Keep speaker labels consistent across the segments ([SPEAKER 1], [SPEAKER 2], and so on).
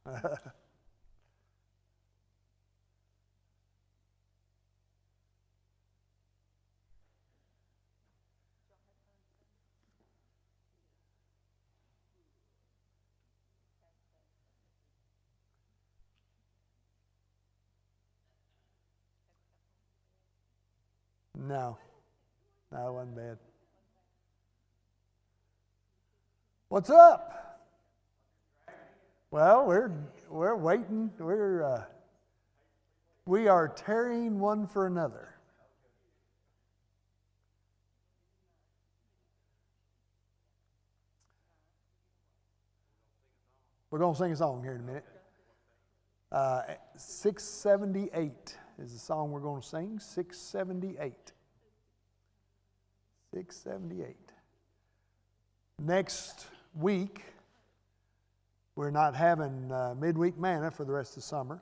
[SPEAKER 1] No, no, it wasn't bad. What's up? Well, we're waiting. We are tarrying one for another. We're going to sing a song here in a minute. 678 is the song we're going to sing. 678. 678. Next week, we're not having midweek manna for the rest of the summer.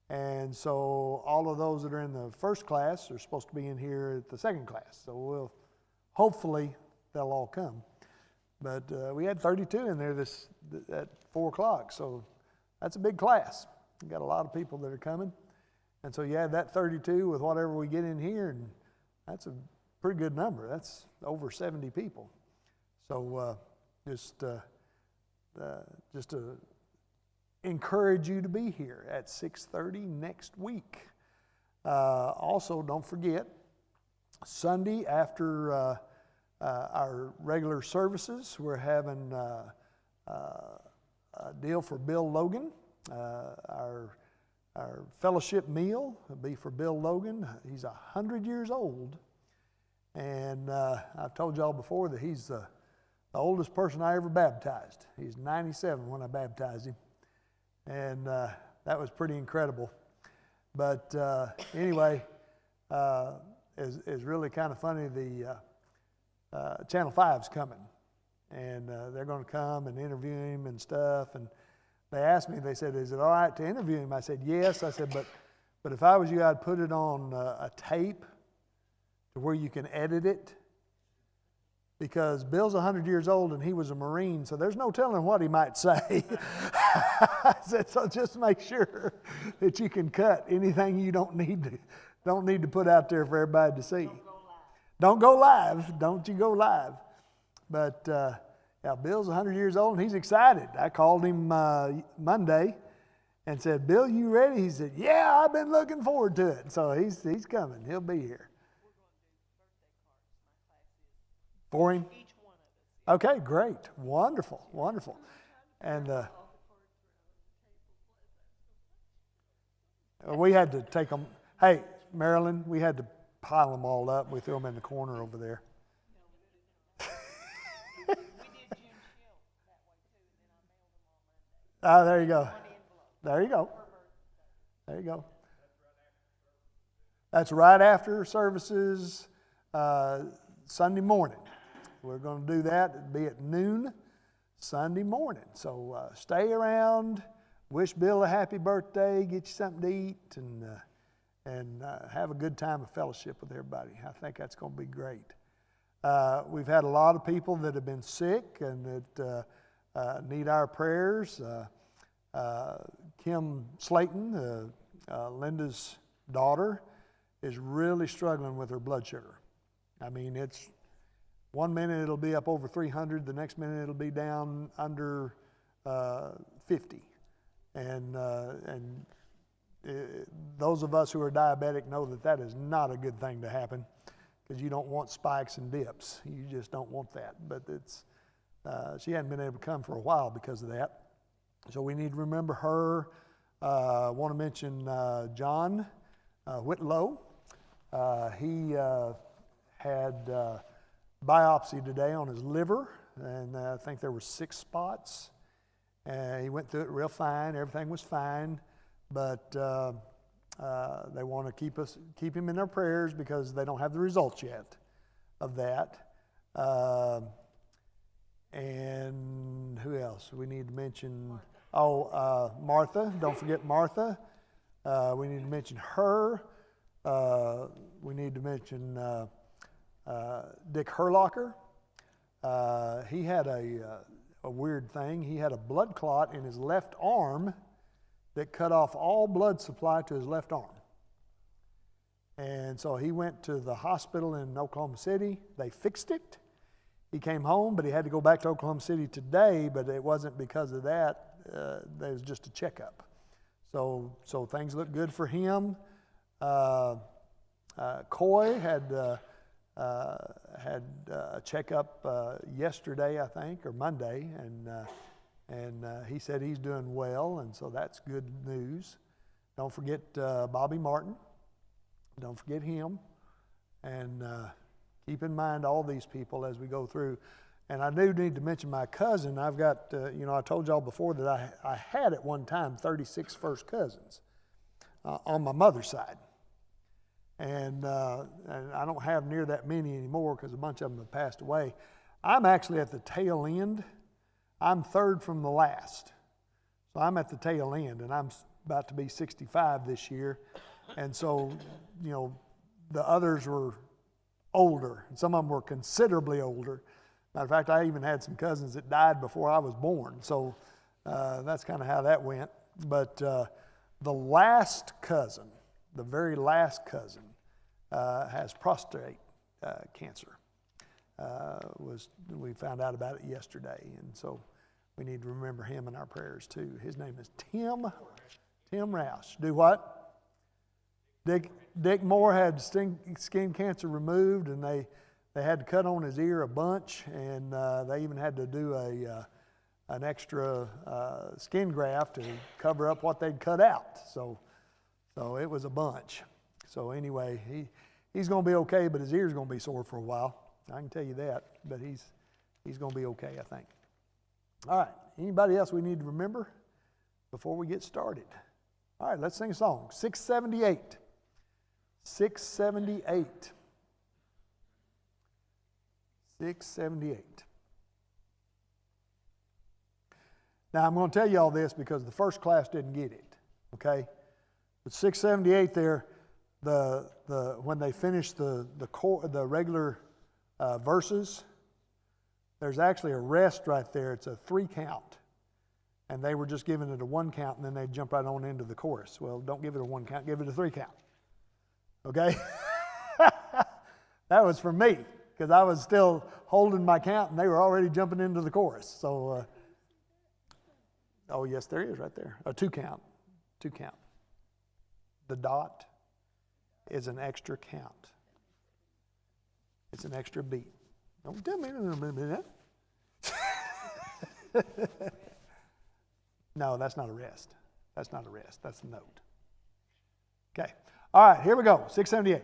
[SPEAKER 1] And so all of those that are in the first class are supposed to be in here at the second class. So hopefully they'll all come. But we had 32 in there at 4 o'clock, so that's a big class. We've got a lot of people that are coming. And so you add that 32 with whatever we get in here, and that's a pretty good number. That's over 70 people. So just to encourage you to be here at 6:30 next week. Also, don't forget, Sunday after our regular services, we're having a deal for Bill Logan. Our fellowship meal will be for Bill Logan. He's 100 years old, and I've told y'all before that he's the oldest person I ever baptized. He's 97 when I baptized him, and that was pretty incredible. But anyway, is really kind of funny. The Channel 5's coming, and they're going to come and interview him and stuff. And they asked me, they said, "Is it all right to interview him?" I said, "Yes." I said, but if I was you, I'd put it on a tape to where you can edit it, because Bill's 100 years old and he was a Marine, so there's no telling what he might say. I said, so just make sure that you can cut anything you don't need to put out there for everybody to see. Don't go live. Don't you go live. But yeah, Bill's 100 years old and he's excited. I called him Monday and said, "Bill, you ready?" He said, "Yeah, I've been looking forward to it." So he's coming. He'll be here. For him? Okay, great. Wonderful, wonderful. And we had to take them. Hey, Marilyn, we had to pile them all up. We threw them in the corner over there. There you go. There you go. There you go. That's right after services Sunday morning. We're going to do that. It'll be at noon Sunday morning. So stay around, wish Bill a happy birthday, get you something to eat, and have a good time of fellowship with everybody. I think that's going to be great. We've had a lot of people that have been sick and that need our prayers. Kim Slayton, Linda's daughter, is really struggling with her blood sugar. I mean, it's 1 minute it'll be up over 300, the next minute it'll be down under 50. And those of us who are diabetic know that is not a good thing to happen, because you don't want spikes and dips. You just don't want that. But she hadn't been able to come for a while because of that. So we need to remember her. I want to mention John Whitlow. He had biopsy today on his liver, and I think there were 6 spots. He went through it real fine. Everything was fine, but they want to keep him in their prayers because they don't have the results yet of that. And who else we need to mention? Martha. Don't forget Martha. We need to mention her. We need to mention Dick Herlocker. He had a weird thing. He had a blood clot in his left arm that cut off all blood supply to his left arm. And so he went to the hospital in Oklahoma City. They fixed it. He came home, but he had to go back to Oklahoma City today, but it wasn't because of that. There was just a checkup. So things look good for him. Coy had a checkup yesterday, I think, or Monday, and he said he's doing well, and so that's good news. Don't forget Bobby Martin. Don't forget him, and keep in mind all these people as we go through. And I do need to mention my cousin. I've got, I told y'all before that I had at one time 36 first cousins on my mother's side. And I don't have near that many anymore because a bunch of them have passed away. I'm actually at the tail end. I'm third from the last. So I'm at the tail end, and I'm about to be 65 this year. And so, the others were older. And some of them were considerably older. Matter of fact, I even had some cousins that died before I was born. So that's kind of how that went. But the last cousin, the very last cousin, has prostate cancer. We found out about it yesterday, and so we need to remember him in our prayers too. His name is Tim Roush. Do what? Dick Moore had skin cancer removed, and they had to cut on his ear a bunch, and they even had to do an extra skin graft to cover up what they'd cut out. So it was a bunch. So anyway, he's going to be okay, but his ear's going to be sore for a while. I can tell you that, but he's going to be okay, I think. All right, anybody else we need to remember before we get started? All right, let's sing a song. 678. 678. 678. Now, I'm going to tell you all this because the first class didn't get it, okay? But 678 there, when they finish the regular verses, there's actually a rest right there. It's a 3 count. And they were just giving it a 1 count, and then they'd jump right on into the chorus. Well, don't give it a 1 count, give it a 3 count. Okay? That was for me, because I was still holding my count, and they were already jumping into the chorus. So, oh, yes, there is right there. A 2 count. 2 count. The dot is an extra count. It's an extra beat. Don't tell me that. No, that's not a rest. That's not a rest. That's a note. Okay. All right, here we go. 678.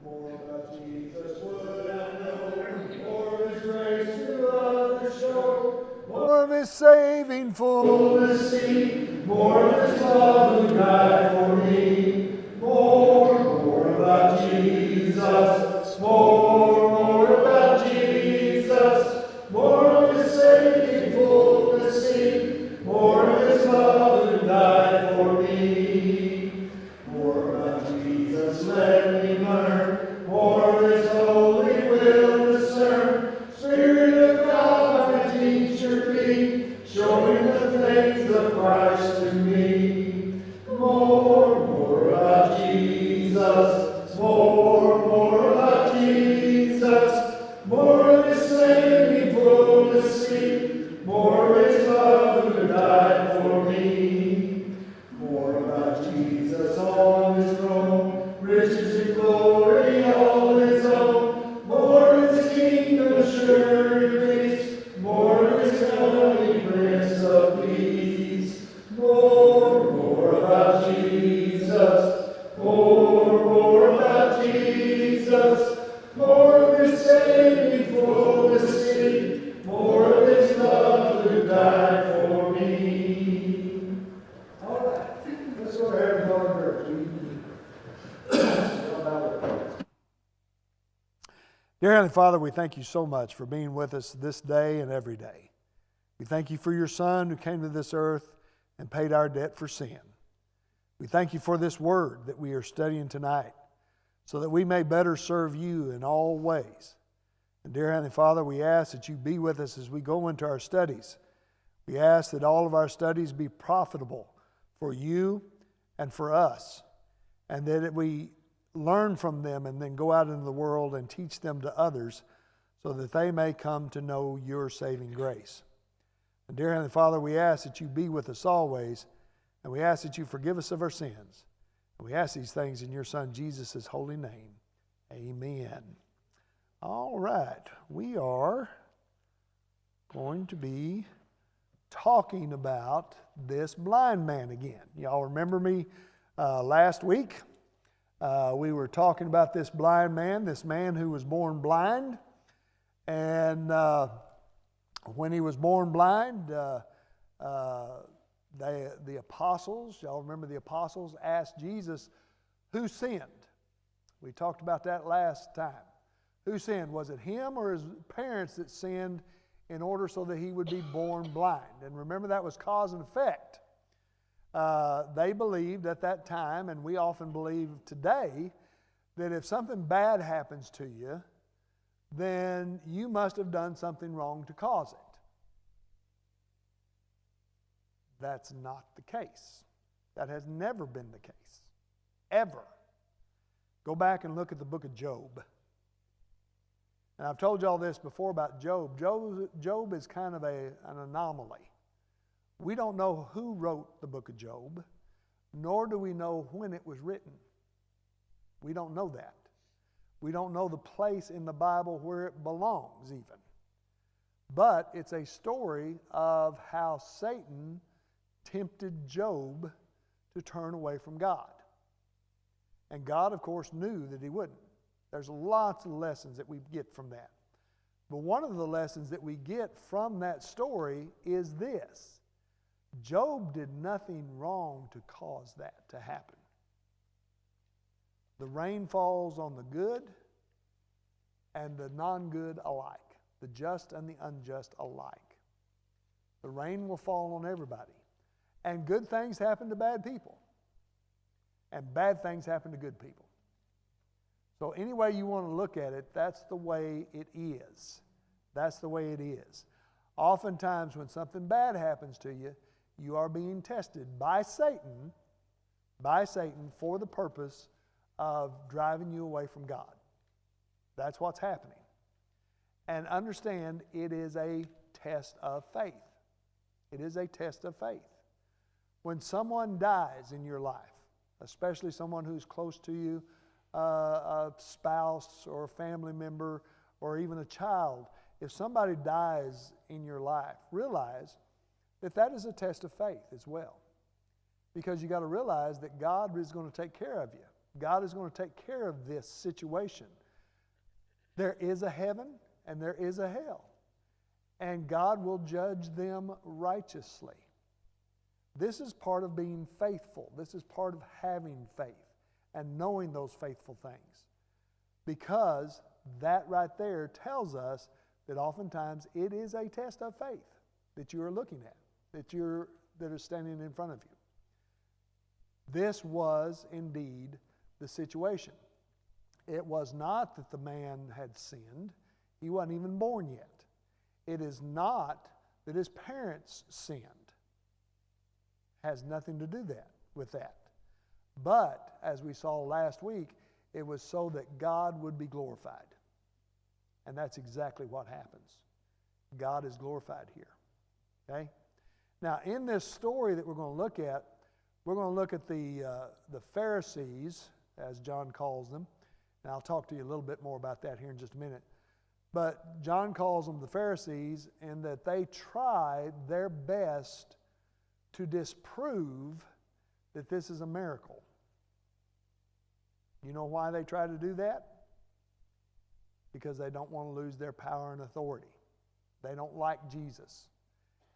[SPEAKER 1] More about Jesus would I know, more of His grace to others show, more of His saving fullness see, more of His love who died for me. More about Jesus, more about Jesus, more of His saving fullness see, more of His love who died for me. More about Jesus, let me learn, more of His holy will discern. Spirit of God, my teacher be, showing the things of Christ to me. More about Jesus, more about Jesus, more of His saving fullness see, more of His love who died for me. More about Jesus on His throne, riches and glory all His own, more of His kingdom sure release, more of His coming Prince of Peace. More about Jesus, more about Jesus, more of His saving fullness see, more of His love who died for me. All right, let's go ahead and go to church. Dear Heavenly Father, we thank you so much for being with us this day and every day. We thank you for your Son who came to this earth and paid our debt for sin. We thank you for this word that we are studying tonight so that we may better serve you in all ways And dear Heavenly Father, we ask that you be with us as we go into our studies. We ask that all of our studies be profitable for you and for us, and that we learn from them and then go out into the world and teach them to others so that they may come to know your saving grace. And dear Heavenly Father, we ask that you be with us always, and we ask that you forgive us of our sins. And we ask these things in your Son Jesus' holy name. Amen. All right, we are going to be talking about this blind man again. Y'all remember me last week? We were talking about this blind man, this man who was born blind. And when he was born blind, the apostles, y'all remember the apostles asked Jesus, who sinned? We talked about that last time. Who sinned? Was it him or his parents that sinned in order so that he would be born blind? And remember, that was cause and effect. They believed at that time, and we often believe today, that if something bad happens to you, then you must have done something wrong to cause it. That's not the case. That has never been the case. Ever. Go back and look at the book of Job. And I've told you all this before about Job. Job is kind of an anomaly. We don't know who wrote the book of Job, nor do we know when it was written. We don't know that. We don't know the place in the Bible where it belongs even. But it's a story of how Satan tempted Job to turn away from God. And God, of course, knew that he wouldn't. There's lots of lessons that we get from that. But one of the lessons that we get from that story is this. Job did nothing wrong to cause that to happen. The rain falls on the good and the non-good alike, the just and the unjust alike. The rain will fall on everybody. And good things happen to bad people. And bad things happen to good people. So any way you want to look at it, that's the way it is. That's the way it is. Oftentimes when something bad happens to you, you are being tested by Satan for the purpose of driving you away from God. That's what's happening. And understand, it is a test of faith. It is a test of faith. When someone dies in your life, especially someone who's close to you, a spouse or a family member or even a child, if somebody dies in your life, realize that that is a test of faith as well. Because you got to realize that God is going to take care of you. God is going to take care of this situation. There is a heaven and there is a hell. And God will judge them righteously. This is part of being faithful. This is part of having faith and knowing those faithful things. Because that right there tells us that oftentimes it is a test of faith that you are looking at, that is standing in front of you. This was indeed the situation. It was not that the man had sinned. He wasn't even born yet. It is not that his parents sinned. Has nothing to do with that. But, as we saw last week, it was so that God would be glorified. And that's exactly what happens. God is glorified here. Okay? Now, in this story that we're going to look at the Pharisees, as John calls them. And I'll talk to you a little bit more about that here in just a minute. But John calls them the Pharisees, in that they tried their best to disprove that this is a miracle. You know why they try to do that? Because they don't want to lose their power and authority. They don't like Jesus.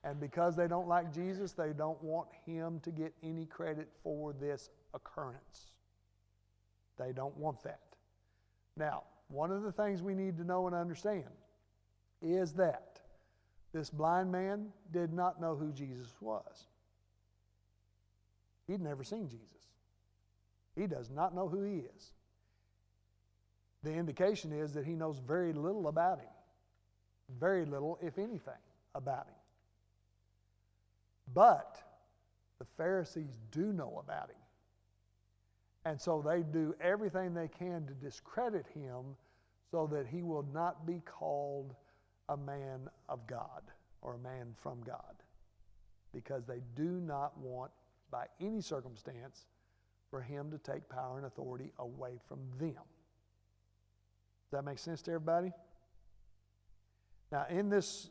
[SPEAKER 1] And because they don't like Jesus, they don't want him to get any credit for this occurrence. They don't want that. Now, one of the things we need to know and understand is that this blind man did not know who Jesus was. He'd never seen Jesus. He does not know who he is. The indication is that he knows very little about him. very little, if anything, about him. But the Pharisees do know about him. And so they do everything they can to discredit him so that he will not be called a man of God or a man from God, because they do not want, by any circumstance, for him to take power and authority away from them. Does that make sense to everybody? Now, in this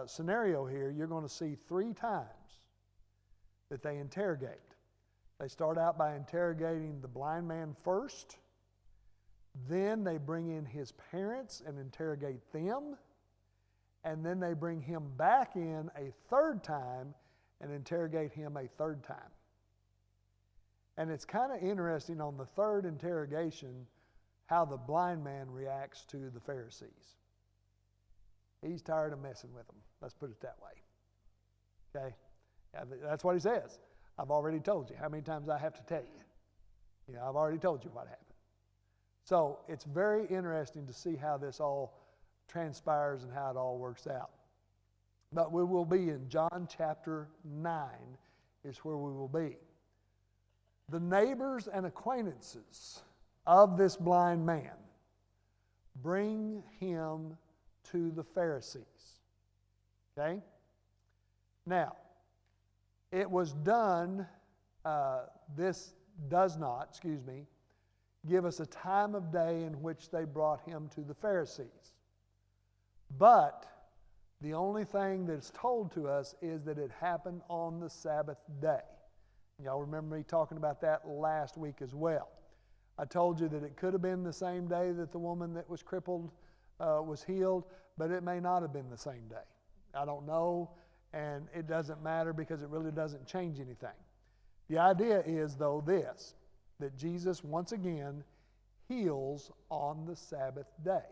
[SPEAKER 1] scenario here, you're going to see 3 times that they interrogate. They start out by interrogating the blind man first. Then they bring in his parents and interrogate them. And then they bring him back in a 3rd time and interrogate him a 3rd time. And it's kind of interesting on the 3rd interrogation how the blind man reacts to the Pharisees. He's tired of messing with them. Let's put it that way. Okay? Yeah, that's what he says. I've already told you. How many times I have to tell you? You know, I've already told you what happened. So it's very interesting to see how this all transpires and how it all works out. But we will be in John chapter 9 is where we will be. The neighbors and acquaintances of this blind man bring him to the Pharisees. Okay? Now, it was done, this does not, give us a time of day in which they brought him to the Pharisees. But the only thing that's told to us is that it happened on the Sabbath day. Y'all remember me talking about that last week as well. I told you that it could have been the same day that the woman that was crippled was healed, but it may not have been the same day. I don't know, and it doesn't matter because it really doesn't change anything. The idea is, though, this, that Jesus once again heals on the Sabbath day.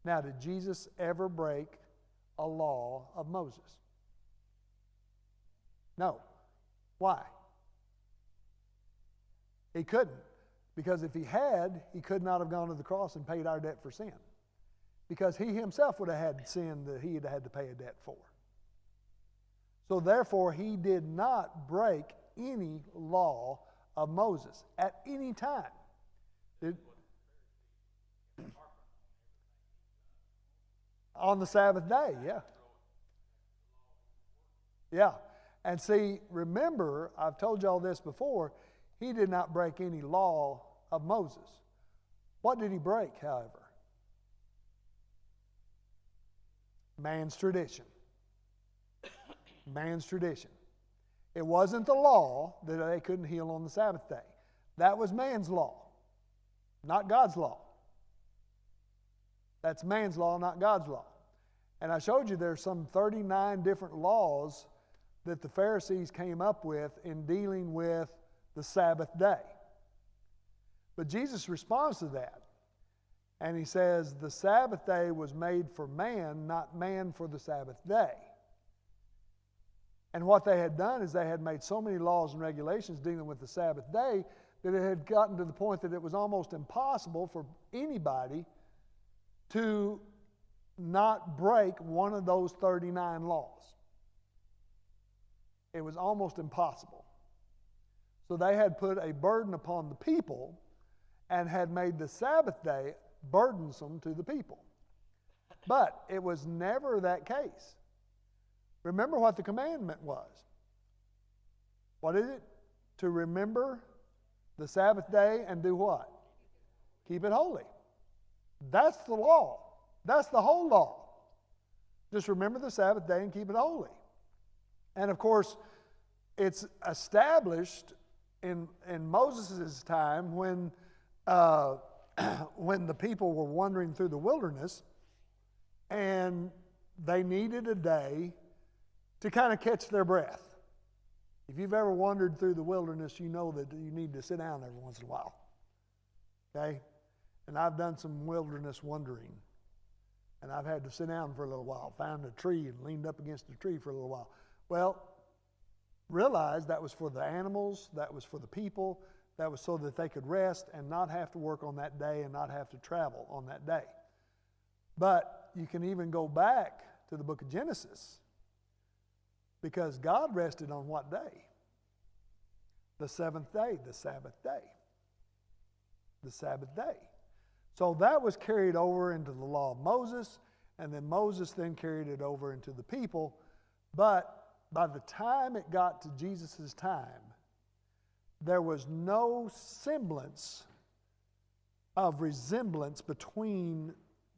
[SPEAKER 1] Now, did Jesus ever break a law of Moses? No. Why? He couldn't. Because if he had, he could not have gone to the cross and paid our debt for sin. Because he himself would have had sin that he had had to pay a debt for. So therefore, he did not break any law of Moses at any time. On the Sabbath day, yeah. Yeah. And see, remember, I've told you all this before, he did not break any law of Moses. What did he break, however? Man's tradition. Man's tradition. It wasn't the law that they couldn't heal on the Sabbath day. That was man's law, not God's law. That's man's law, not God's law. And I showed you there's some 39 different laws that the Pharisees came up with in dealing with the Sabbath day. But Jesus responds to that. And he says, the Sabbath day was made for man, not man for the Sabbath day. And what they had done is they had made so many laws and regulations dealing with the Sabbath day that it had gotten to the point that it was almost impossible for anybody to not break one of those 39 laws. It was almost impossible. So they had put a burden upon the people and had made the Sabbath day burdensome to the people. But it was never that case. Remember what the commandment was. What is it? To remember the Sabbath day and do what? Keep it holy. That's the law. That's the whole law. Just remember the Sabbath day and keep it holy. And of course, it's established in Moses' time when the people were wandering through the wilderness and they needed a day to kind of catch their breath. If you've ever wandered through the wilderness, you know that you need to sit down every once in a while. Okay? And I've done some wilderness wandering. And I've had to sit down for a little while, found a tree and leaned up against a tree for a little while. Well, realize that was for the animals, that was for the people, that was so that they could rest and not have to work on that day and not have to travel on that day. But you can even go back to the book of Genesis, because God rested on what day? The seventh day, the Sabbath day. The Sabbath day. So that was carried over into the law of Moses, and then Moses then carried it over into the people. But by the time it got to Jesus' time, there was no semblance of resemblance between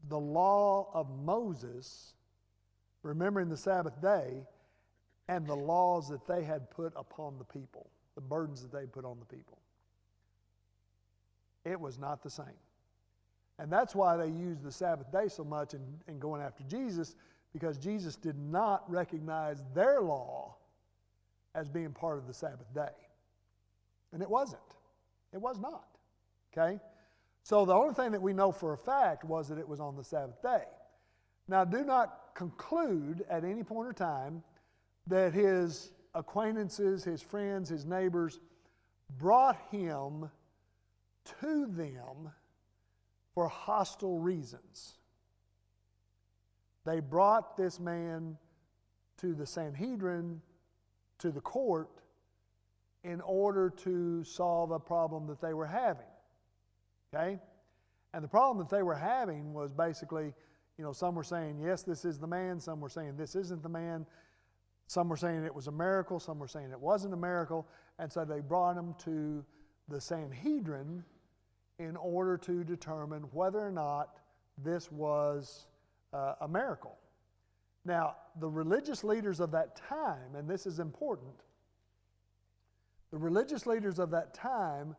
[SPEAKER 1] the law of Moses, remembering the Sabbath day, and the laws that they had put upon the people, the burdens that they put on the people. It was not the same. And that's why they used the Sabbath day so much in going after Jesus, because Jesus did not recognize their law as being part of the Sabbath day. And it wasn't. It was not. Okay? So the only thing that we know for a fact was that it was on the Sabbath day. Now, do not conclude at any point in time that his acquaintances, his friends, his neighbors brought him to them for hostile reasons. They brought this man to the Sanhedrin, to the court, in order to solve a problem that they were having. Okay? And the problem that they were having was basically, some were saying, yes, this is the man. Some were saying, this isn't the man. Some were saying it was a miracle. Some were saying it wasn't a miracle. And so they brought him to the Sanhedrin in order to determine whether or not this was a miracle. Now, the religious leaders of that time, and this is important, the religious leaders of that time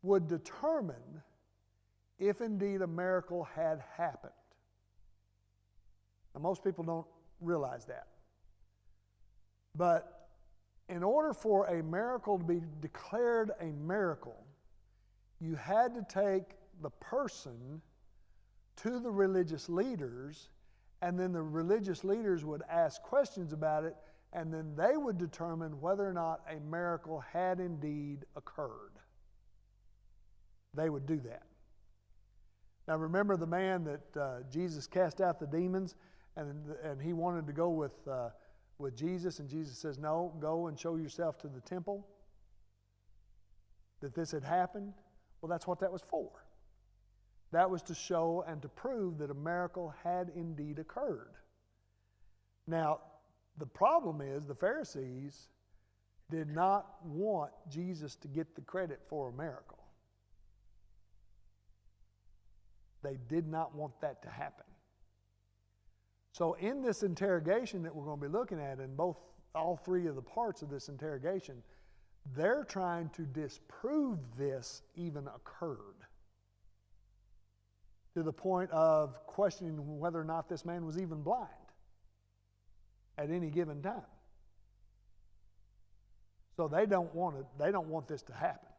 [SPEAKER 1] would determine if indeed a miracle had happened. Now, most people don't realize that. But in order for a miracle to be declared a miracle, you had to take the person to the religious leaders, and then the religious leaders would ask questions about it, and then they would determine whether or not a miracle had indeed occurred. They would do that. Now remember the man that Jesus cast out the demons, and he wanted to go with Jesus, and Jesus says, no, go and show yourself to the temple, that this had happened. Well, that's what that was for. That was to show and to prove that a miracle had indeed occurred. Now, the problem is the Pharisees did not want Jesus to get the credit for a miracle. They did not want that to happen. So in this interrogation that we're going to be looking at, in all three of the parts of this interrogation, they're trying to disprove this even occurred, to the point of questioning whether or not this man was even blind at any given time. So they don't want this to happen.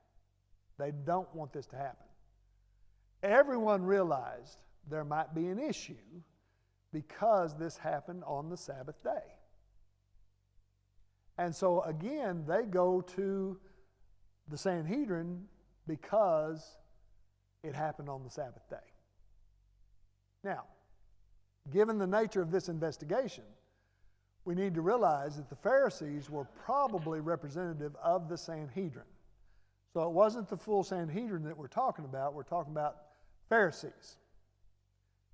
[SPEAKER 1] They don't want this to happen. Everyone realized there might be an issue because this happened on the Sabbath day. And so again, they go to the Sanhedrin because it happened on the Sabbath day. Now, given the nature of this investigation, we need to realize that the Pharisees were probably representative of the Sanhedrin. So it wasn't the full Sanhedrin that we're talking about. We're talking about Pharisees.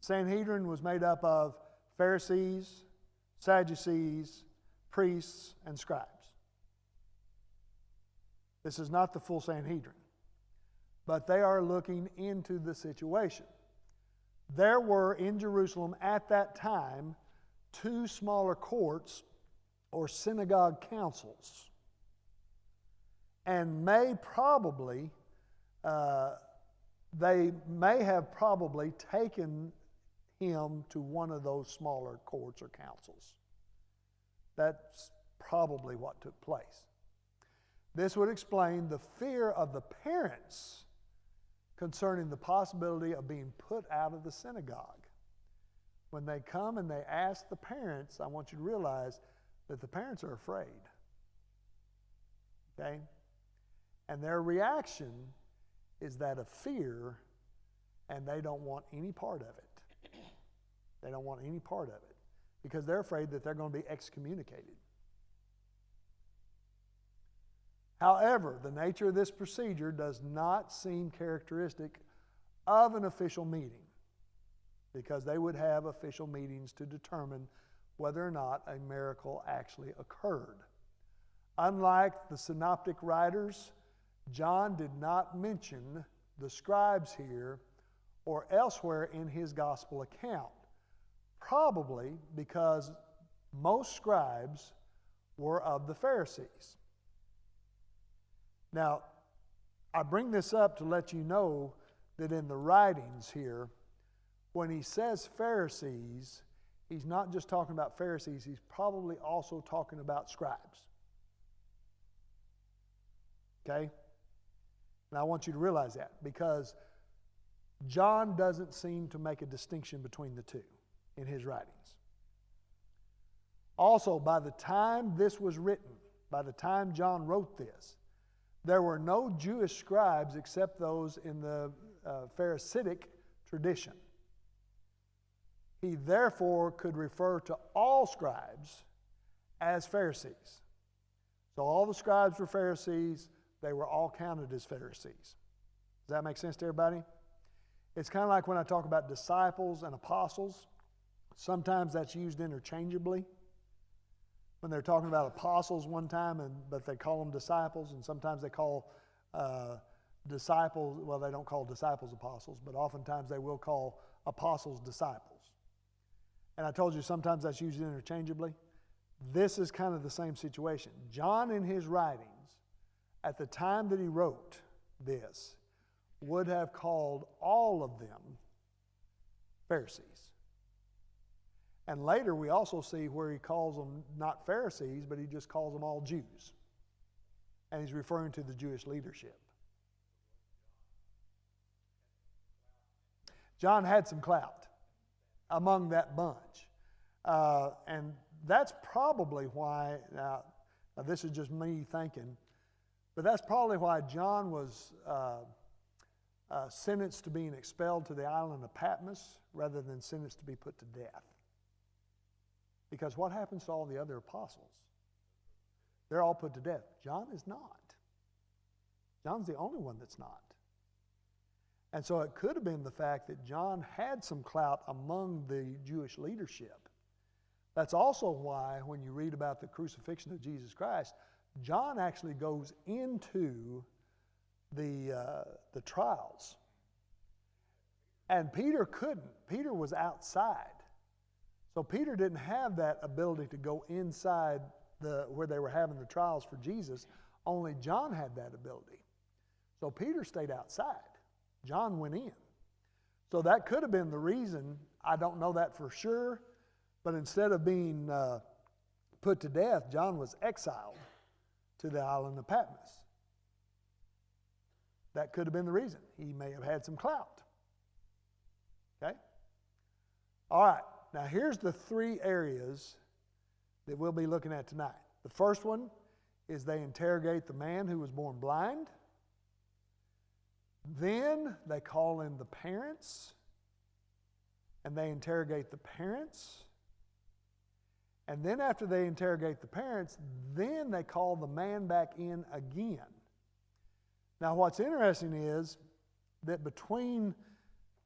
[SPEAKER 1] Sanhedrin was made up of Pharisees, Sadducees, priests, and scribes. This is not the full Sanhedrin, but they are looking into the situation. There were in Jerusalem at that time 2 smaller courts or synagogue councils, and they may have probably taken him to one of those smaller courts or councils. That's probably what took place. This would explain the fear of the parents concerning the possibility of being put out of the synagogue. When they come and they ask the parents, I want you to realize that the parents are afraid. Okay? And their reaction is that of fear, and they don't want any part of it. They don't want any part of it because they're afraid that they're going to be excommunicated. However, the nature of this procedure does not seem characteristic of an official meeting, because they would have official meetings to determine whether or not a miracle actually occurred. Unlike the synoptic writers, John did not mention the scribes here or elsewhere in his gospel account, probably because most scribes were of the Pharisees. Now, I bring this up to let you know that in the writings here, when he says Pharisees, he's not just talking about Pharisees, he's probably also talking about scribes. Okay? And I want you to realize that, because John doesn't seem to make a distinction between the two in his writings. Also, by the time this was written, by the time John wrote this, there were no Jewish scribes except those in the Pharisaic tradition. He therefore could refer to all scribes as Pharisees. So all the scribes were Pharisees. They were all counted as Pharisees. Does that make sense to everybody? It's kind of like when I talk about disciples and apostles. Sometimes that's used interchangeably. When they're talking about apostles one time, but they call them disciples, and sometimes they call disciples, well, they don't call disciples apostles, but oftentimes they will call apostles disciples. And I told you sometimes that's used interchangeably. This is kind of the same situation. John, in his writings, at the time that he wrote this, would have called all of them Pharisees. And later we also see where he calls them not Pharisees, but he just calls them all Jews. And he's referring to the Jewish leadership. John had some clout among that bunch. And that's probably why, now this is just me thinking, but that's probably why John was sentenced to being expelled to the island of Patmos rather than sentenced to be put to death. Because what happens to all the other apostles? They're all put to death. John is not. John's the only one that's not. And so it could have been the fact that John had some clout among the Jewish leadership. That's also why when you read about the crucifixion of Jesus Christ, John actually goes into the trials. And Peter couldn't. Peter was outside. So Peter didn't have that ability to go inside where they were having the trials for Jesus. Only John had that ability. So Peter stayed outside. John went in. So that could have been the reason. I don't know that for sure. But instead of being put to death, John was exiled to the island of Patmos. That could have been the reason. He may have had some clout. Okay? All right. Now here's the three areas that we'll be looking at tonight. The first one is they interrogate the man who was born blind. Then they call in the parents, and they interrogate the parents. And then after they interrogate the parents, then they call the man back in again. Now what's interesting is that between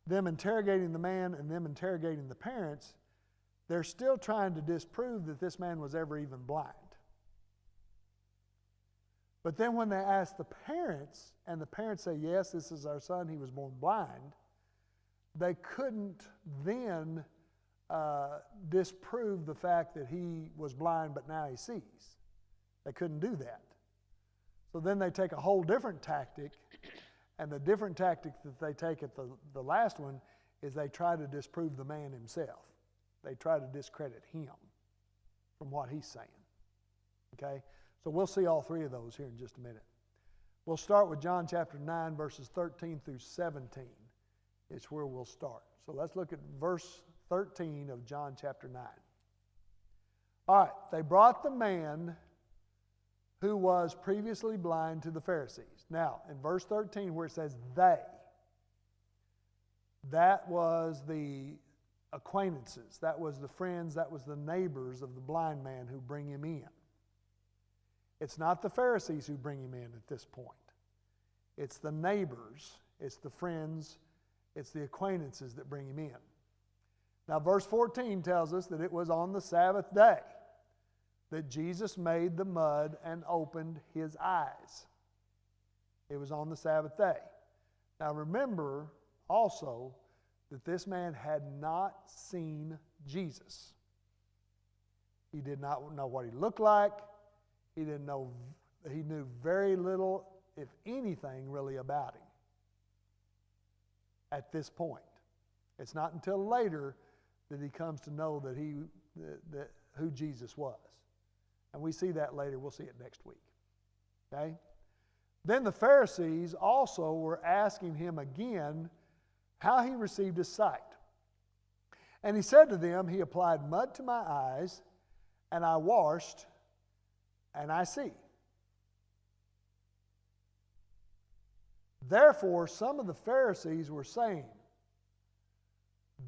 [SPEAKER 1] them interrogating the man and them interrogating the parents, they're still trying to disprove that this man was ever even blind. But then when they ask the parents, and the parents say, yes, this is our son, he was born blind, they couldn't then disprove the fact that he was blind but now he sees. They couldn't do that. So then they take a whole different tactic, and the different tactic that they take at the last one is they try to disprove the man himself. They try to discredit him from what he's saying. Okay? So we'll see all three of those here in just a minute. We'll start with John chapter 9, verses 13 through 17. It's where we'll start. So let's look at verse 13 of John chapter 9. All right, they brought the man who was previously blind to the Pharisees. Now, in verse 13 where it says they, that was the acquaintances. That was the friends, that was the neighbors of the blind man who bring him in. It's not the Pharisees who bring him in at this point. It's the neighbors, it's the friends, it's the acquaintances that bring him in. Now, verse 14 tells us that it was on the Sabbath day that Jesus made the mud and opened his eyes. It was on the Sabbath day. Now, remember also that this man had not seen Jesus. He did not know what he looked like. He knew very little, if anything, really about him at this point. It's not until later that he comes to know that who Jesus was. And we see that later. We'll see it next week. Okay? Then the Pharisees also were asking him again how he received his sight. And he said to them, he applied mud to my eyes, and I washed, and I see. Therefore, some of the Pharisees were saying,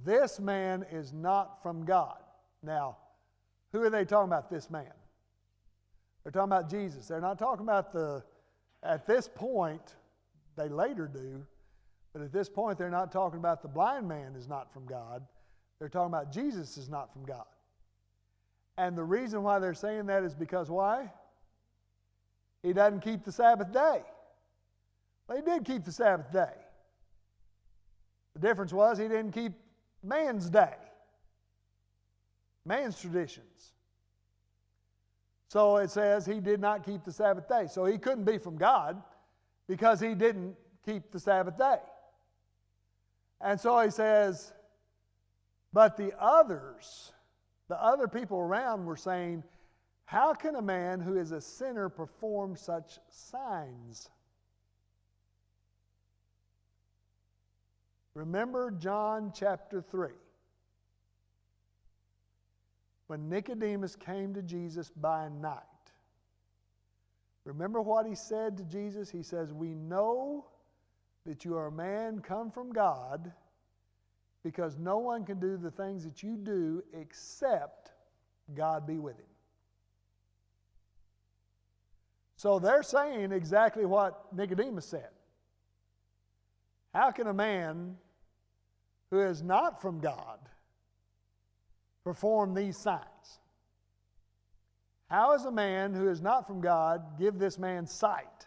[SPEAKER 1] this man is not from God. Now, who are they talking about, this man? They're talking about Jesus. They're not talking about at this point, they later do, but at this point they're not talking about the blind man is not from God. They're talking about Jesus is not from God. And the reason why they're saying that is because why? He doesn't keep the Sabbath day. Well, he did keep the Sabbath day. The difference was he didn't keep man's day, man's traditions. So it says he did not keep the Sabbath day. So he couldn't be from God because he didn't keep the Sabbath day. And so he says, but the other people around were saying, how can a man who is a sinner perform such signs? Remember John chapter 3. When Nicodemus came to Jesus by night. Remember what he said to Jesus? He says, we know that you are a man come from God, because no one can do the things that you do except God be with him. So they're saying exactly what Nicodemus said. How can a man who is not from God perform these signs? How is a man who is not from God give this man sight?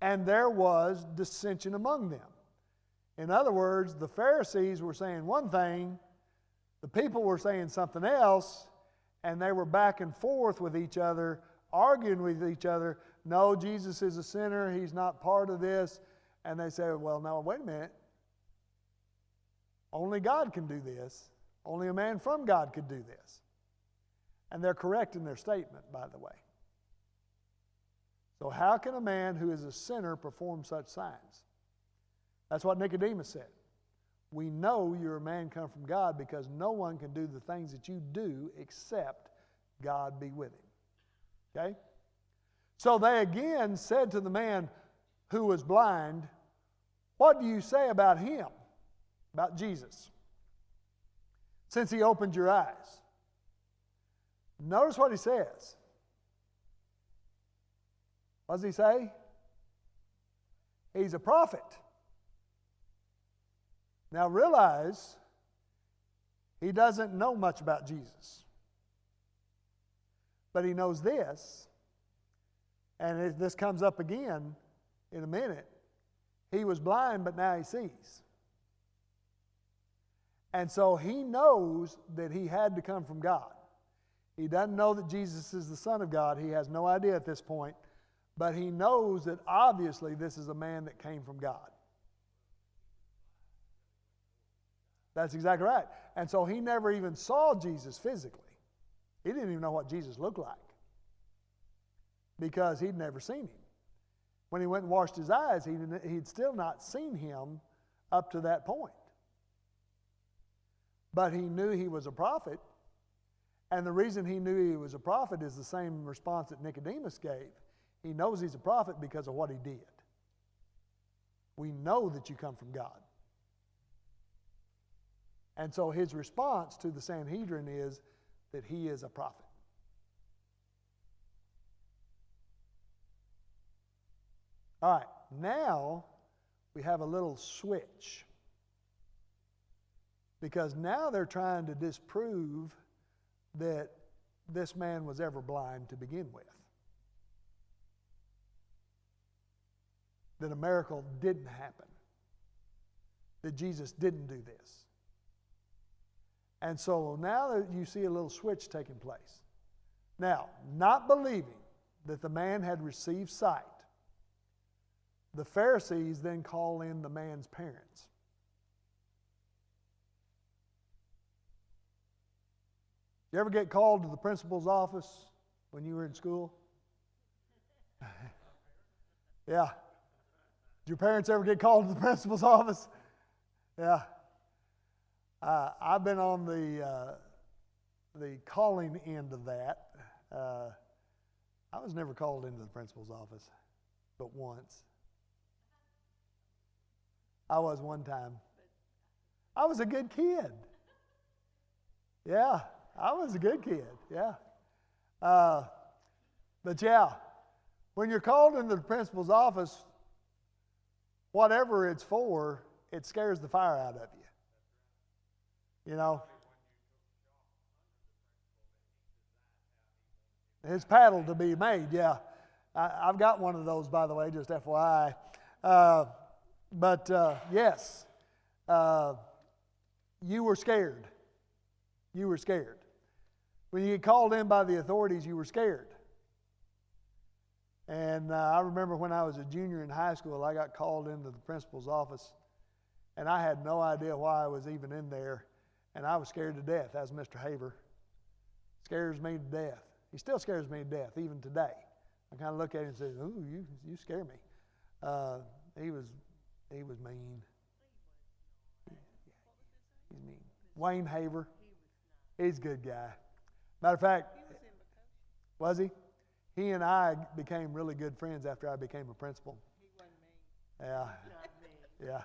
[SPEAKER 1] And there was dissension among them. In other words, the Pharisees were saying one thing, the people were saying something else, and they were back and forth with each other, arguing with each other. No, Jesus is a sinner, he's not part of this. And they say, well, no, wait a minute. Only God can do this. Only a man from God could do this. And they're correct in their statement, by the way. So how can a man who is a sinner perform such signs? That's what Nicodemus said. We know you're a man come from God because no one can do the things that you do except God be with him. Okay? So they again said to the man who was blind, what do you say about him? About Jesus, since he opened your eyes. Notice what he says. What does he say? He's a prophet. Now realize, he doesn't know much about Jesus. But he knows this, and this comes up again in a minute. He was blind, but now he sees. And so he knows that he had to come from God. He doesn't know that Jesus is the Son of God. He has no idea at this point. But he knows that obviously this is a man that came from God. That's exactly right. And so he never even saw Jesus physically. He didn't even know what Jesus looked like, because he'd never seen him. When he went and washed his eyes, he'd still not seen him up to that point. But he knew he was a prophet, and the reason he knew he was a prophet is the same response that Nicodemus gave. He knows he's a prophet because of what he did. We know that you come from God. And so his response to the Sanhedrin is that he is a prophet. All right, now we have a little switch. Because now they're trying to disprove that this man was ever blind to begin with. That a miracle didn't happen. That Jesus didn't do this. And so now that you see a little switch taking place. Now, not believing that the man had received sight, the Pharisees then call in the man's parents. You ever get called to the principal's office when you were in school? Yeah. Did your parents ever get called to the principal's office? Yeah. I've been on the calling end of that. I was never called into the principal's office, but once. I was one time. I was a good kid. Yeah. I was a good kid, yeah. But yeah, when you're called into the principal's office, whatever it's for, it scares the fire out of you. You know? His paddle to be made, yeah. I've got one of those, by the way, just FYI. Yes, you were scared. You were scared. When you get called in by the authorities, you were scared. And I remember when I was a junior in high school, I got called into the principal's office, and I had no idea why I was even in there, and I was scared to death. That was Mr. Haver. Scares me to death. He still scares me to death, even today. I kind of look at him and say, "Ooh, you scare me." He was mean. He's mean. Wayne Haver. He's a good guy. Matter of fact, was he? He and I became really good friends after I became a principal.
[SPEAKER 2] He wasn't mean.
[SPEAKER 1] Yeah. Yeah.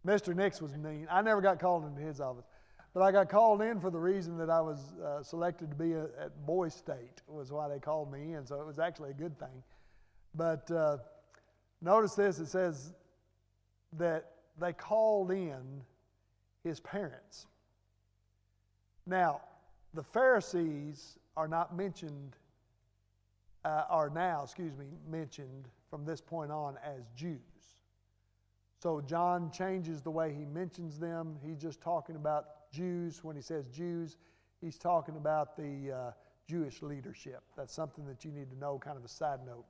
[SPEAKER 1] Mr. Nix was mean. I never got called into his office. But I got called in for the reason that I was selected to be at Boys State, was why they called me in. So it was actually a good thing. But notice this. It says that they called in his parents. Now, the Pharisees are not mentioned, mentioned from this point on as Jews. So John changes the way he mentions them. He's just talking about Jews. When he says Jews, he's talking about the Jewish leadership. That's something that you need to know, kind of a side note.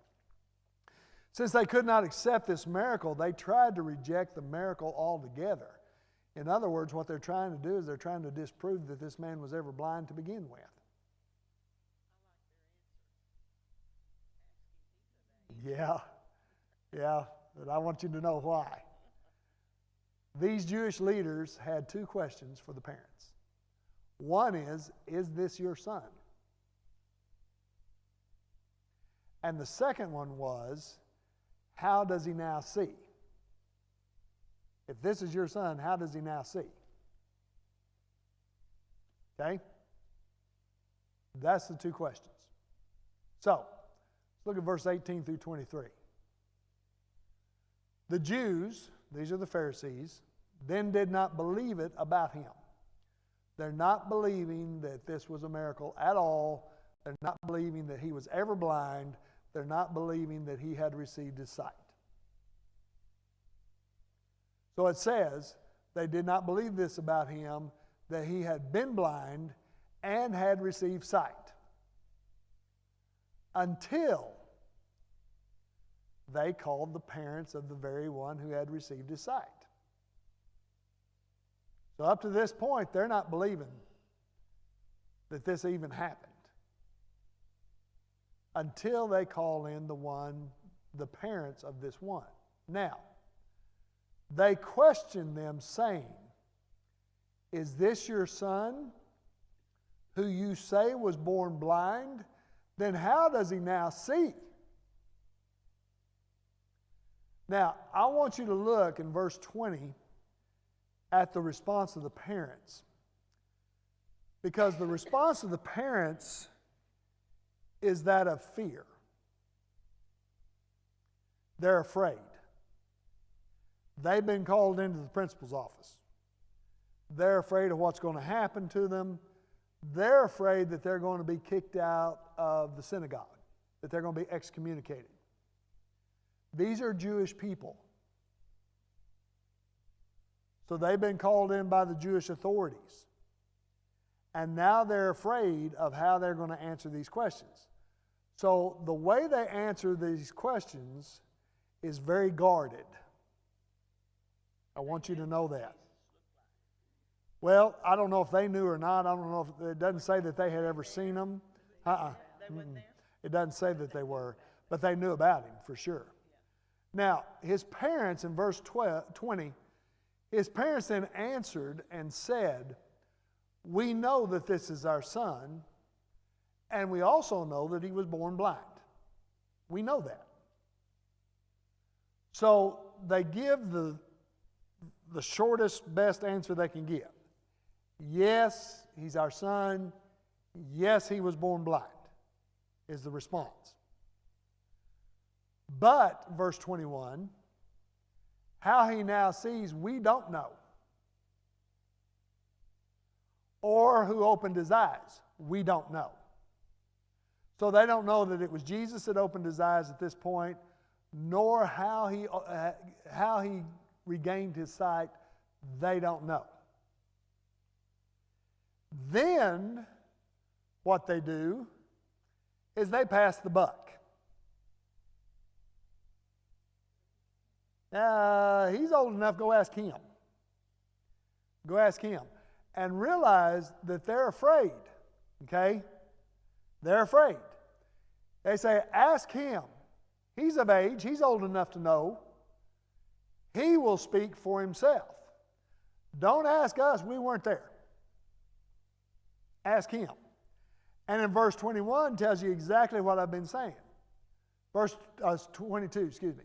[SPEAKER 1] Since they could not accept this miracle, they tried to reject the miracle altogether. In other words, what they're trying to do is they're trying to disprove that this man was ever blind to begin with. Yeah, but I want you to know why. These Jewish leaders had two questions for the parents. One is this your son? And the second one was, how does he now see? If this is your son, how does he now see? Okay? That's the two questions. So, let's look at verse 18 through 23. The Jews, these are the Pharisees, then did not believe it about him. They're not believing that this was a miracle at all. They're not believing that he was ever blind. They're not believing that he had received his sight. So it says, they did not believe this about him, that he had been blind and had received sight, until they called the parents of the very one who had received his sight. So up to this point, they're not believing that this even happened, until they call in the parents of this one. Now, they question them, saying, is this your son, who you say was born blind? Then how does he now see? Now, I want you to look in verse 20 at the response of the parents. Because the response of the parents is that of fear. They're afraid. They've been called into the principal's office. They're afraid of what's going to happen to them. They're afraid that they're going to be kicked out of the synagogue, that they're going to be excommunicated. These are Jewish people. So they've been called in by the Jewish authorities. And now they're afraid of how they're going to answer these questions. So the way they answer these questions is very guarded. I want you to know that. Well, I don't know if they knew or not. I don't know if it doesn't say that they had ever seen him. It doesn't say that they were, but they knew about him for sure. Now, his parents in verse 20, his parents then answered and said, "We know that this is our son, and we also know that he was born blind." We know that. So they give the shortest, best answer they can give. Yes, he's our son. Yes, he was born blind, is the response. But, verse 21, how he now sees, we don't know. Or who opened his eyes, we don't know. So they don't know that it was Jesus that opened his eyes at this point, nor how he regained his sight, they don't know. Then, what they do is they pass the buck. He's old enough, go ask him. Go ask him. And realize that they're afraid, okay? They're afraid. They say, ask him. He's of age. He's old enough to know. He will speak for himself. Don't ask us. We weren't there. Ask him. And in verse 21 tells you exactly what I've been saying. Verse 22, excuse me.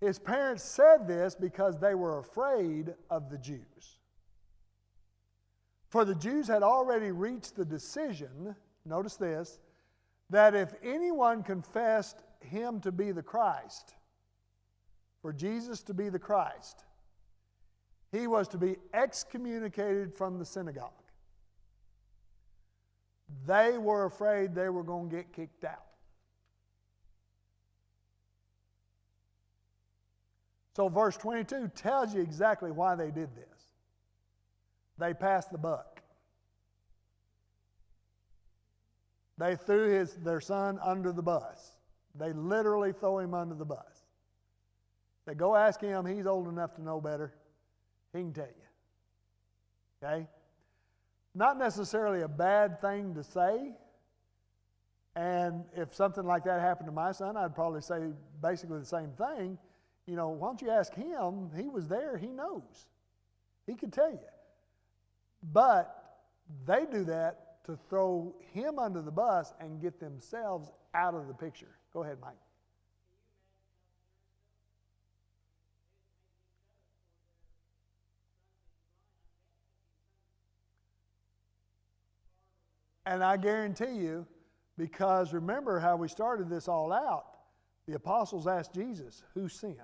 [SPEAKER 1] His parents said this because they were afraid of the Jews. For the Jews had already reached the decision, notice this, that if anyone confessed him to be the Christ, for Jesus to be the Christ, he was to be excommunicated from the synagogue. They were afraid they were going to get kicked out. So verse 22 tells you exactly why they did this. They passed the buck. They threw their son under the bus. They literally throw him under the bus. They go ask him. He's old enough to know better. He can tell you. Okay? Not necessarily a bad thing to say. And if something like that happened to my son, I'd probably say basically the same thing. You know, why don't you ask him? He was there. He knows. He could tell you. But they do that to throw him under the bus and get themselves out of the picture. Go ahead, Mike. And I guarantee you, because remember how we started this all out, the apostles asked Jesus, who sinned?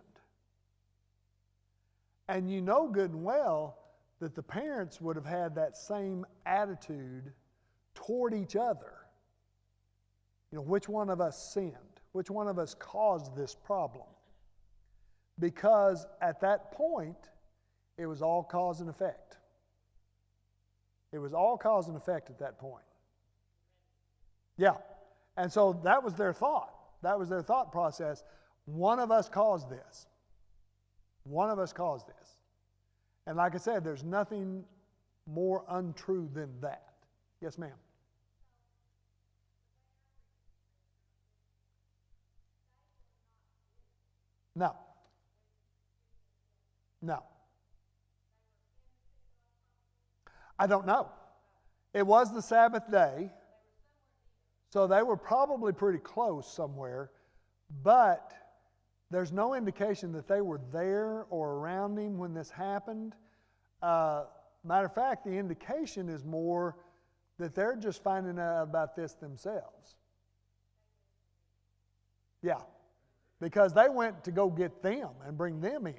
[SPEAKER 1] And you know good and well that the parents would have had that same attitude toward each other. You know, which one of us sinned? Which one of us caused this problem? Because at that point, it was all cause and effect. It was all cause and effect at that point. Yeah. And so that was their thought. That was their thought process. One of us caused this. One of us caused this. And like I said, there's nothing more untrue than that. Yes, ma'am. No. No. I don't know. It was the Sabbath day, so they were probably pretty close somewhere, but there's no indication that they were there or around him when this happened. Matter of fact, the indication is more that they're just finding out about this themselves. Yeah, because they went to go get them and bring them in.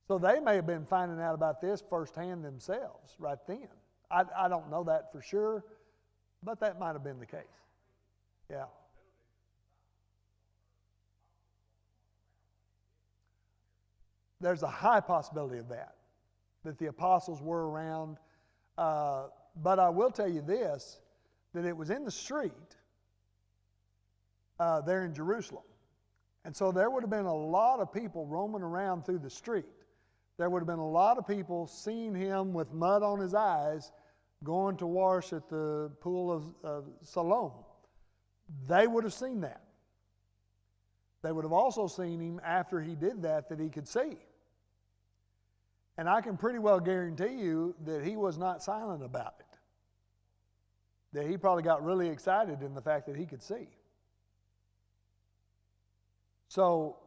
[SPEAKER 1] So they may have been finding out about this firsthand themselves right then. I don't know that for sure, but that might have been the case. Yeah. There's a high possibility of that the apostles were around. But I will tell you this, that it was in the street there in Jerusalem. And so there would have been a lot of people roaming around through the street. There would have been a lot of people seeing him with mud on his eyes going to wash at the pool of Siloam. They would have seen that. They would have also seen him after he did that he could see. And I can pretty well guarantee you that he was not silent about it. That he probably got really excited in the fact that he could see. So,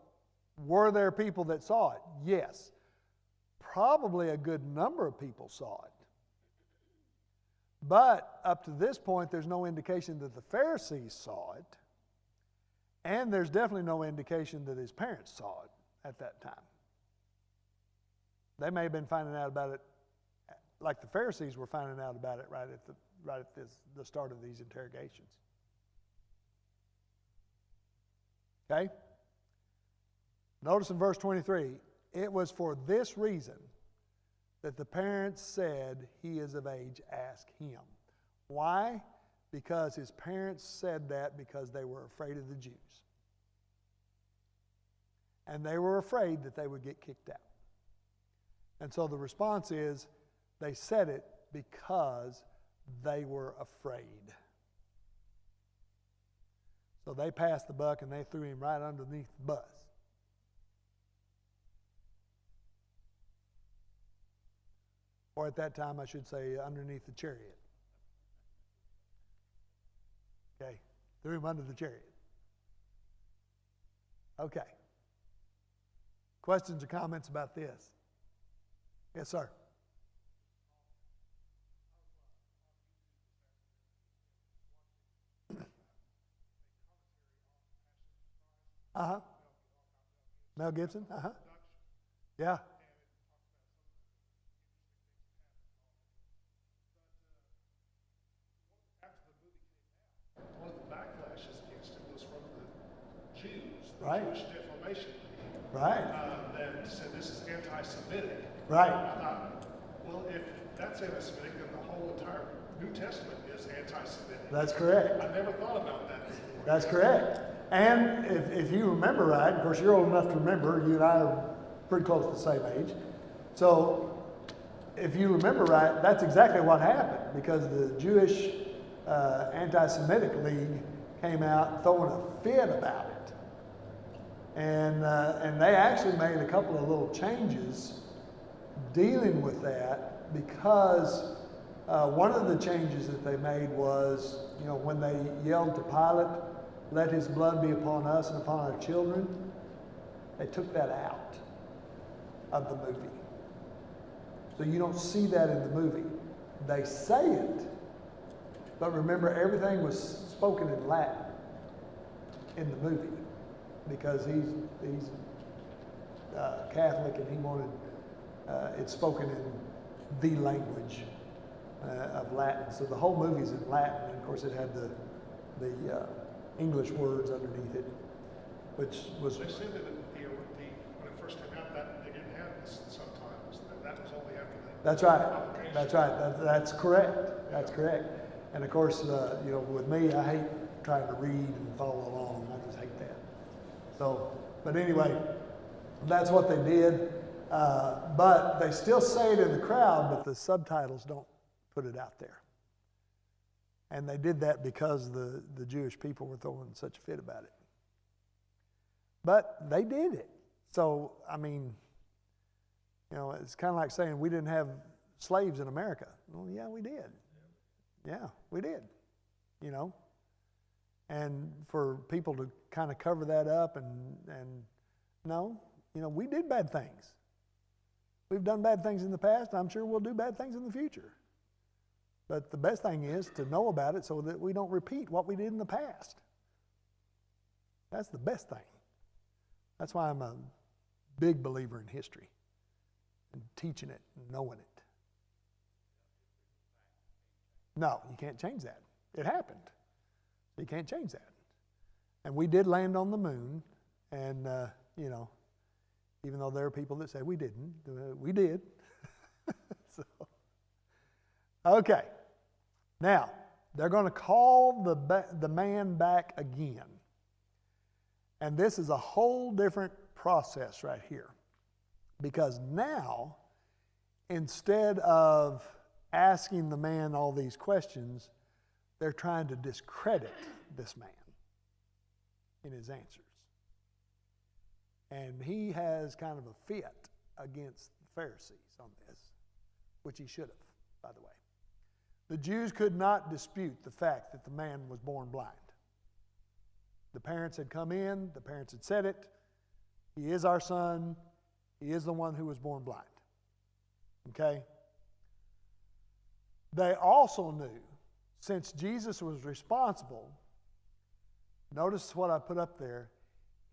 [SPEAKER 1] were there people that saw it? Yes. Probably a good number of people saw it. But up to this point, there's no indication that the Pharisees saw it. And there's definitely no indication that his parents saw it at that time. They may have been finding out about it like the Pharisees were finding out about it right at the start of these interrogations. Okay? Notice in verse 23, it was for this reason that the parents said, he is of age, ask him. Why? Because his parents said that because they were afraid of the Jews. And they were afraid that they would get kicked out. And so the response is, they said it because they were afraid. So they passed the buck and they threw him right underneath the bus. Or at that time, I should say, underneath the chariot. Okay, threw him under the chariot. Okay. Questions or comments about this? Yes, sir. Uh-huh. Mel Gibson? Uh-huh. Yeah.
[SPEAKER 3] One of the backlashes against it was from the Jews, the
[SPEAKER 1] Right.
[SPEAKER 3] Jewish Defamation League,
[SPEAKER 1] Right.
[SPEAKER 3] that said this is anti-Semitic.
[SPEAKER 1] Right.
[SPEAKER 3] I thought, well, if that's anti-Semitic, then the whole entire New Testament is anti-Semitic.
[SPEAKER 1] That's correct.
[SPEAKER 3] I never thought about that before.
[SPEAKER 1] That's correct. And if you remember right, of course you're old enough to remember, you and I are pretty close to the same age. So if you remember right, that's exactly what happened because the Jewish Anti-Semitic League came out throwing a fit about it. And they actually made a couple of little changes dealing with that because one of the changes that they made was, when they yelled to Pilate, let his blood be upon us and upon our children, they took that out of the movie. So you don't see that in the movie. They say it, but remember everything was spoken in Latin in the movie because he's Catholic and he wanted it spoken in the language of Latin. So the whole movie's in Latin, and of course it had the English words underneath it, which was...
[SPEAKER 3] They said that when it first came out, that they didn't have this subtitles. That was only after the...
[SPEAKER 1] That's right. That's right. That's correct. That's correct. And of course, with me, I hate trying to read and follow along. I just hate that. So, but anyway, that's what they did. But they still say it in the crowd, but the subtitles don't put it out there. And they did that because the Jewish people were throwing such a fit about it. But they did it. So, I mean, it's kind of like saying we didn't have slaves in America. Well, yeah, we did. Yeah, we did. And for people to kind of cover that up and no, we did bad things. We've done bad things in the past. I'm sure we'll do bad things in the future. But the best thing is to know about it so that we don't repeat what we did in the past. That's the best thing. That's why I'm a big believer in history and teaching it and knowing it. No, you can't change that. It happened. You can't change that. And we did land on the moon, and, even though there are people that say we didn't, we did. So, okay. Now, they're going to call the man back again. And this is a whole different process right here. Because now, instead of asking the man all these questions, they're trying to discredit this man in his answers. And he has kind of a fit against the Pharisees on this, which he should have, by the way. The Jews could not dispute the fact that the man was born blind. The parents had come in, the parents had said it. He is our son. He is the one who was born blind. Okay? They also knew, since Jesus was responsible, notice what I put up there,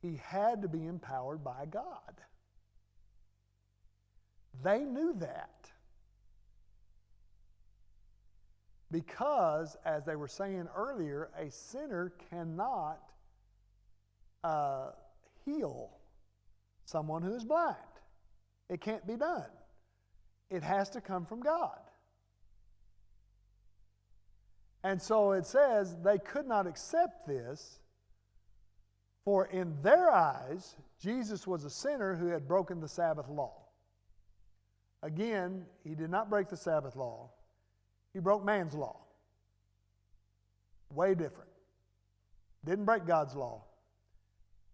[SPEAKER 1] he had to be empowered by God. They knew that. Because, as they were saying earlier, a sinner cannot heal someone who is blind. It can't be done. It has to come from God. And so it says they could not accept this, for in their eyes, Jesus was a sinner who had broken the Sabbath law. Again, he did not break the Sabbath law. He broke man's law. Way different. Didn't break God's law.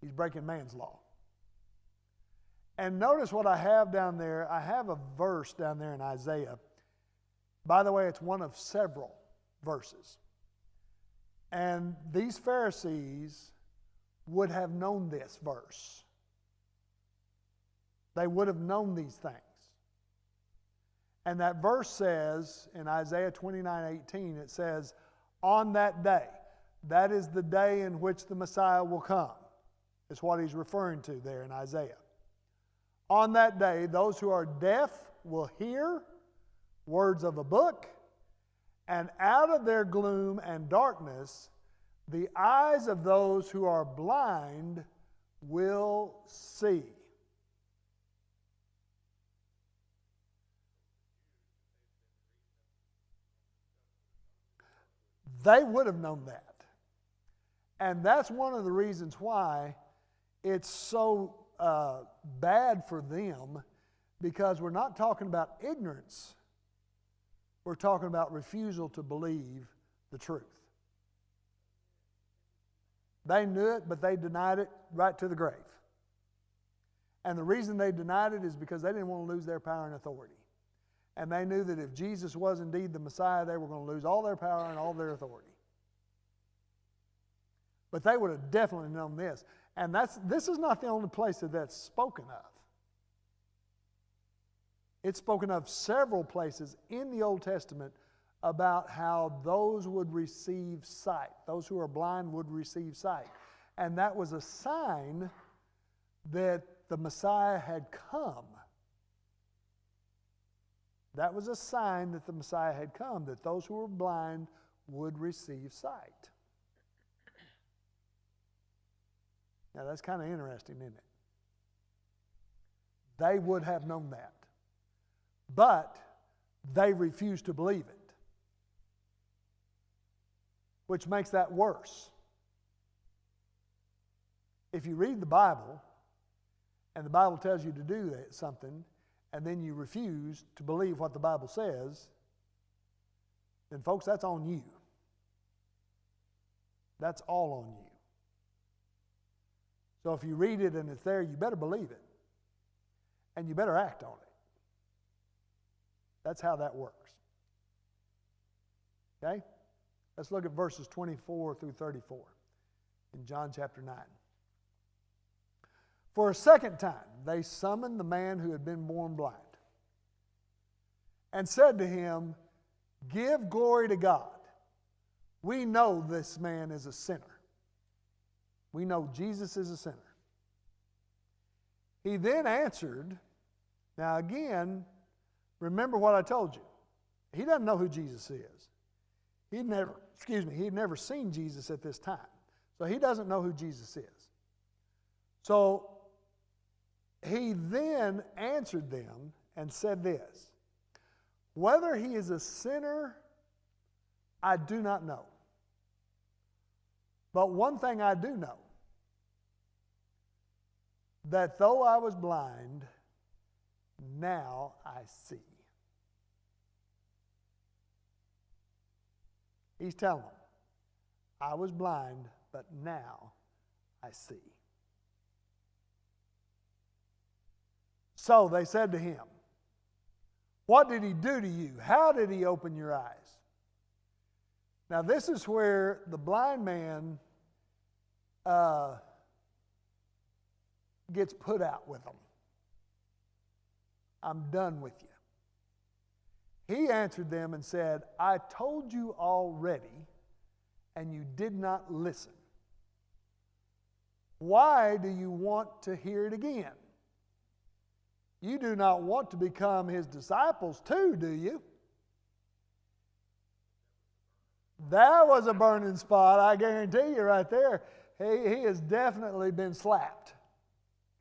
[SPEAKER 1] He's breaking man's law. And notice what I have down there. I have a verse down there in Isaiah. By the way, it's one of several verses. And these Pharisees would have known this verse. They would have known these things. And that verse says, in Isaiah 29:18, it says, on that day, that is the day in which the Messiah will come. It's what he's referring to there in Isaiah. On that day, those who are deaf will hear words of a book, and out of their gloom and darkness, the eyes of those who are blind will see. They would have known that. And that's one of the reasons why it's so bad for them, because we're not talking about ignorance. We're talking about refusal to believe the truth. They knew it, but they denied it right to the grave. And the reason they denied it is because they didn't want to lose their power and authority. And they knew that if Jesus was indeed the Messiah, they were going to lose all their power and all their authority. But they would have definitely known this. And this is not the only place that that's spoken of. It's spoken of several places in the Old Testament about how those would receive sight. Those who are blind would receive sight. And that was a sign that the Messiah had come. That was a sign that the Messiah had come, that those who were blind would receive sight. Now that's kind of interesting, isn't it? They would have known that. But they refused to believe it, which makes that worse. If you read the Bible, and the Bible tells you to do something, and then you refuse to believe what the Bible says, then folks, that's on you. That's all on you. So if you read it and it's there, you better believe it. And you better act on it. That's how that works. Okay? Let's look at verses 24 through 34 in John chapter 9. For a second time, they summoned the man who had been born blind. and said to him, "Give glory to God. We know this man is a sinner." We know Jesus is a sinner. He then answered, now again, remember what I told you. He doesn't know who Jesus is. He'd never seen Jesus at this time. So he doesn't know who Jesus is. So he then answered them and said this, "Whether he is a sinner, I do not know. But one thing I do know, that though I was blind, now I see." He's telling them, I was blind, but now I see. So they said to him, "What did he do to you? How did he open your eyes?" Now this is where the blind man gets put out with them. "I'm done with you." He answered them and said, "I told you already, and you did not listen. Why do you want to hear it again? You do not want to become his disciples too, do you?" That was a burning spot, I guarantee you right there. He has definitely been slapped.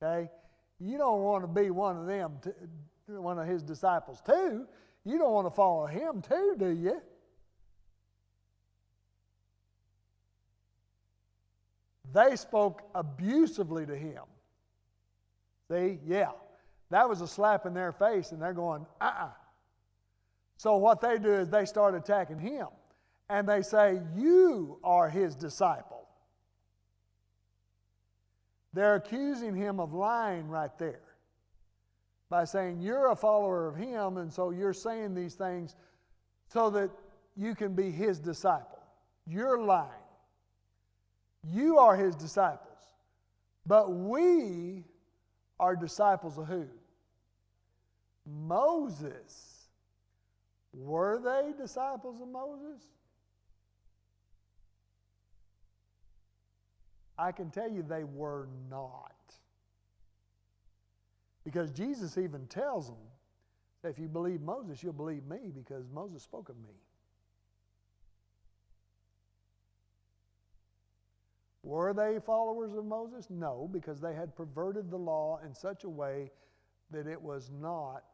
[SPEAKER 1] Okay? You don't want to be one of them, one of his disciples too. You don't want to follow him too, do you? They spoke abusively to him. See? Yeah. That was a slap in their face, and they're going, So what they do is they start attacking him. And they say, "You are his disciple." They're accusing him of lying right there by saying, "You're a follower of him, and so you're saying these things so that you can be his disciple. You're lying. You are his disciples. But we are disciples of who? Moses." Were they disciples of Moses? I can tell you they were not. Because Jesus even tells them, "If you believe Moses, you'll believe me, because Moses spoke of me." Were they followers of Moses? No, because they had perverted the law in such a way that it was not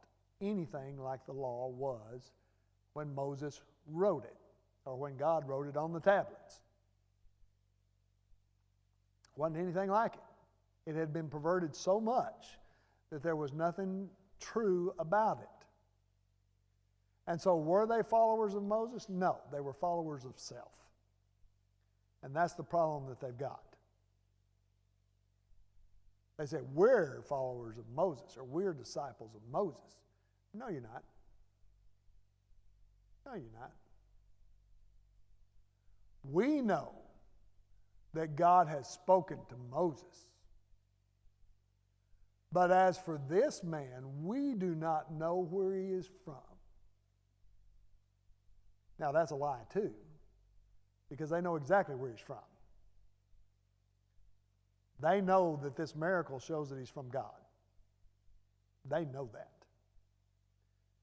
[SPEAKER 1] anything like the law was when Moses wrote it, or when God wrote it on the tablets. Wasn't anything like it. It had been perverted so much that there was nothing true about it. And so were they followers of Moses? No, they were followers of self. And that's the problem that they've got. They say, "We're followers of Moses," or "We're disciples of Moses." No, you're not. No, you're not. We know that God has spoken to Moses. But as for this man, we do not know where he is from. Now that's a lie too, because they know exactly where he's from. They know that this miracle shows that he's from God. They know that.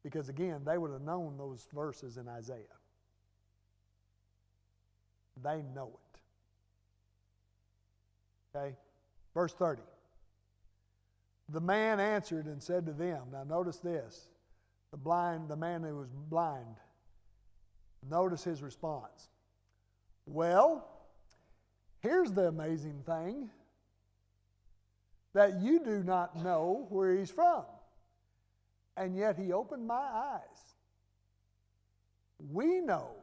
[SPEAKER 1] Because again, they would have known those verses in Isaiah. They know it. Okay? Verse 30. The man answered and said to them, now notice this, the man who was blind, notice his response. "Well, here's the amazing thing, that you do not know where he's from, and yet he opened my eyes. We know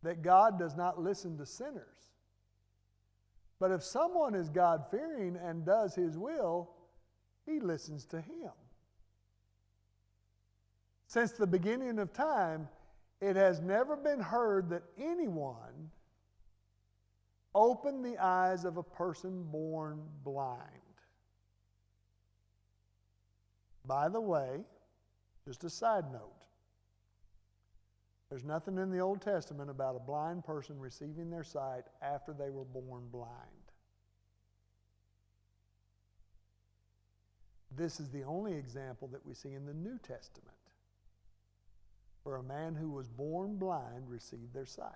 [SPEAKER 1] that God does not listen to sinners. But if someone is God-fearing and does his will, he listens to him. Since the beginning of time, it has never been heard that anyone opened the eyes of a person born blind." By the way, just a side note, There's nothing in the Old Testament about a blind person receiving their sight after they were born blind. This is the only example that we see in the New Testament where a man who was born blind received their sight.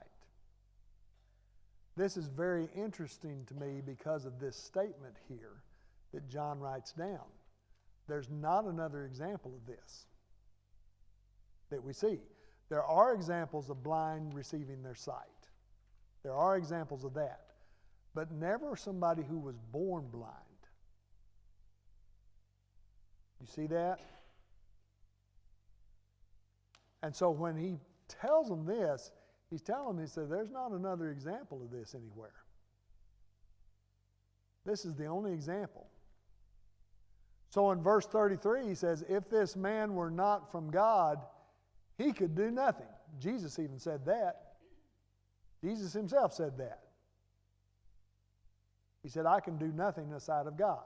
[SPEAKER 1] This is very interesting to me because of this statement here that John writes down. There's not another example of this that we see. There are examples of blind receiving their sight. There are examples of that. But never somebody who was born blind. You see that? And so when he tells them this, he's telling them, he said, there's not another example of this anywhere. This is the only example. So in verse 33, he says, if this man were not from God, he could do nothing. Jesus even said that. Jesus himself said that. He said, I can do nothing in the sight of God.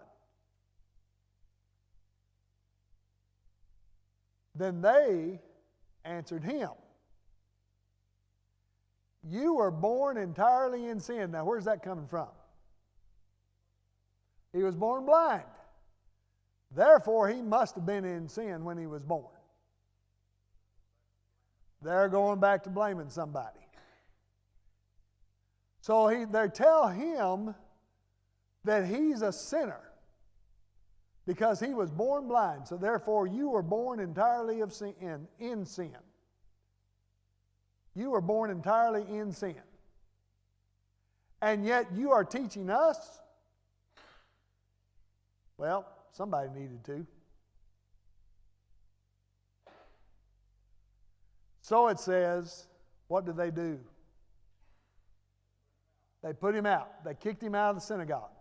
[SPEAKER 1] Then they answered him, you were born entirely in sin. Now, where's that coming from? He was born blind. Therefore, he must have been in sin when he was born. They're going back to blaming somebody. So they tell him that he's a sinner because he was born blind. So therefore, you were born entirely of sin, in sin. You were born entirely in sin. And yet you are teaching us? Well, somebody needed to. So it says, what did they do? They put him out. They kicked him out of the synagogue.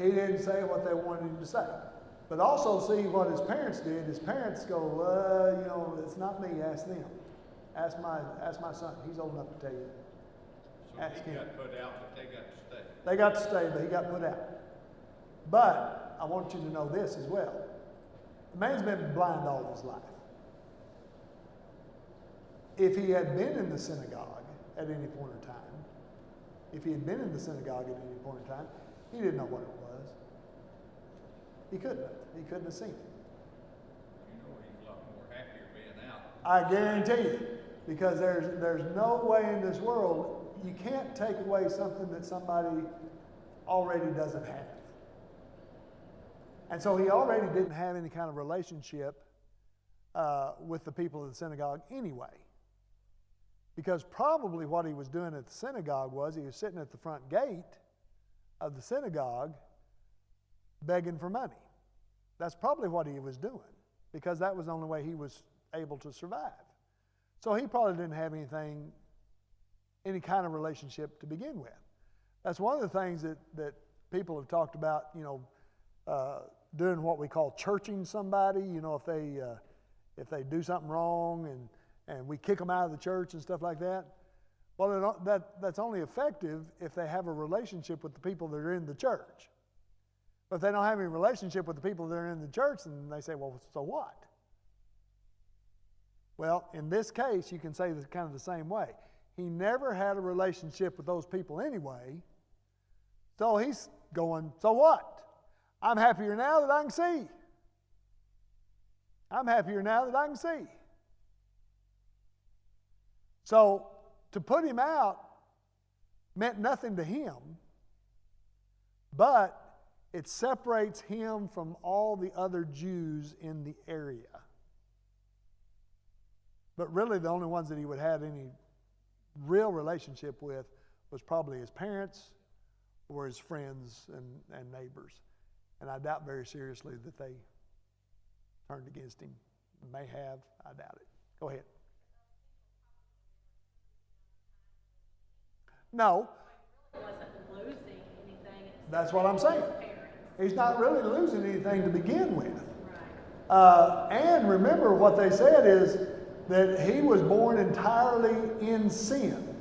[SPEAKER 1] He didn't say what they wanted him to say. But also see what his parents did. His parents go, it's not me, ask them. Ask my son. He's old enough to tell you.
[SPEAKER 4] So ask he got put out, but they got to stay.
[SPEAKER 1] They got to stay, but he got put out. But I want you to know this as well. The man's been blind all his life. If he had been in the synagogue at any point in time, he didn't know what it was. He couldn't have. He couldn't have seen it.
[SPEAKER 4] You know he's a lot more happier being out.
[SPEAKER 1] I guarantee you. Because there's no way in this world, you can't take away something that somebody already doesn't have. And so he already didn't have any kind of relationship with the people of the synagogue anyway. Because probably what he was doing at the synagogue was he was sitting at the front gate of the synagogue begging for money. That's probably what he was doing, because that was the only way he was able to survive. So he probably didn't have any kind of relationship to begin with. That's one of the things that people have talked about, doing what we call churching somebody. If they do something wrong and we kick them out of the church and stuff like that. Well, that's only effective if they have a relationship with the people that are in the church. But if they don't have any relationship with the people that are in the church, then they say, well, so what? Well, in this case, you can say this kind of the same way. He never had a relationship with those people anyway, so he's going, so what? I'm happier now that I can see. I'm happier now that I can see. So to put him out meant nothing to him, but it separates him from all the other Jews in the area. But really the only ones that he would have any real relationship with was probably his parents or his friends and neighbors. And I doubt very seriously that they turned against him. May have, I doubt it. Go ahead. No.
[SPEAKER 2] He wasn't losing anything.
[SPEAKER 1] That's what I'm saying. He's not really losing anything to begin with.
[SPEAKER 2] Right.
[SPEAKER 1] And remember what they said is, that he was born entirely in sin.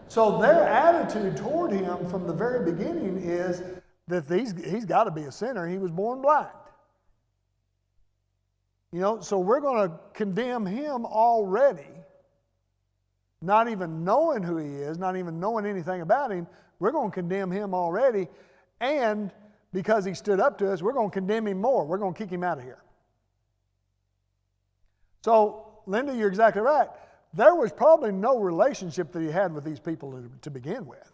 [SPEAKER 1] So their attitude toward him from the very beginning is that he's got to be a sinner. He was born blind. You know, so we're going to condemn him already, not even knowing who he is, not even knowing anything about him. We're going to condemn him already, and because he stood up to us, we're going to condemn him more. We're going to kick him out of here. So, Linda, you're exactly right. There was probably no relationship that he had with these people to begin with,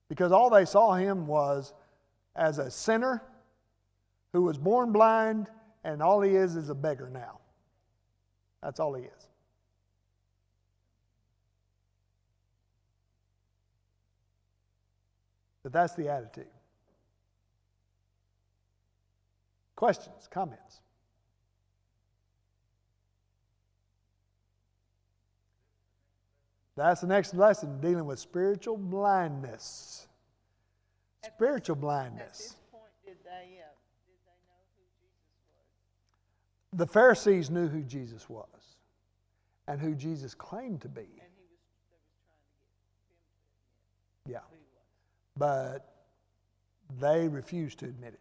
[SPEAKER 1] because all they saw him was as a sinner who was born blind, and all he is a beggar now. That's all he is. But that's the attitude. Questions, comments? That's the next lesson, dealing with spiritual blindness. Spiritual blindness.
[SPEAKER 5] At this point, did they know who Jesus was?
[SPEAKER 1] The Pharisees knew who Jesus was and who Jesus claimed to be.
[SPEAKER 5] And they was trying to get him to admit
[SPEAKER 1] Yeah.
[SPEAKER 5] who he was.
[SPEAKER 1] But they refused to admit it.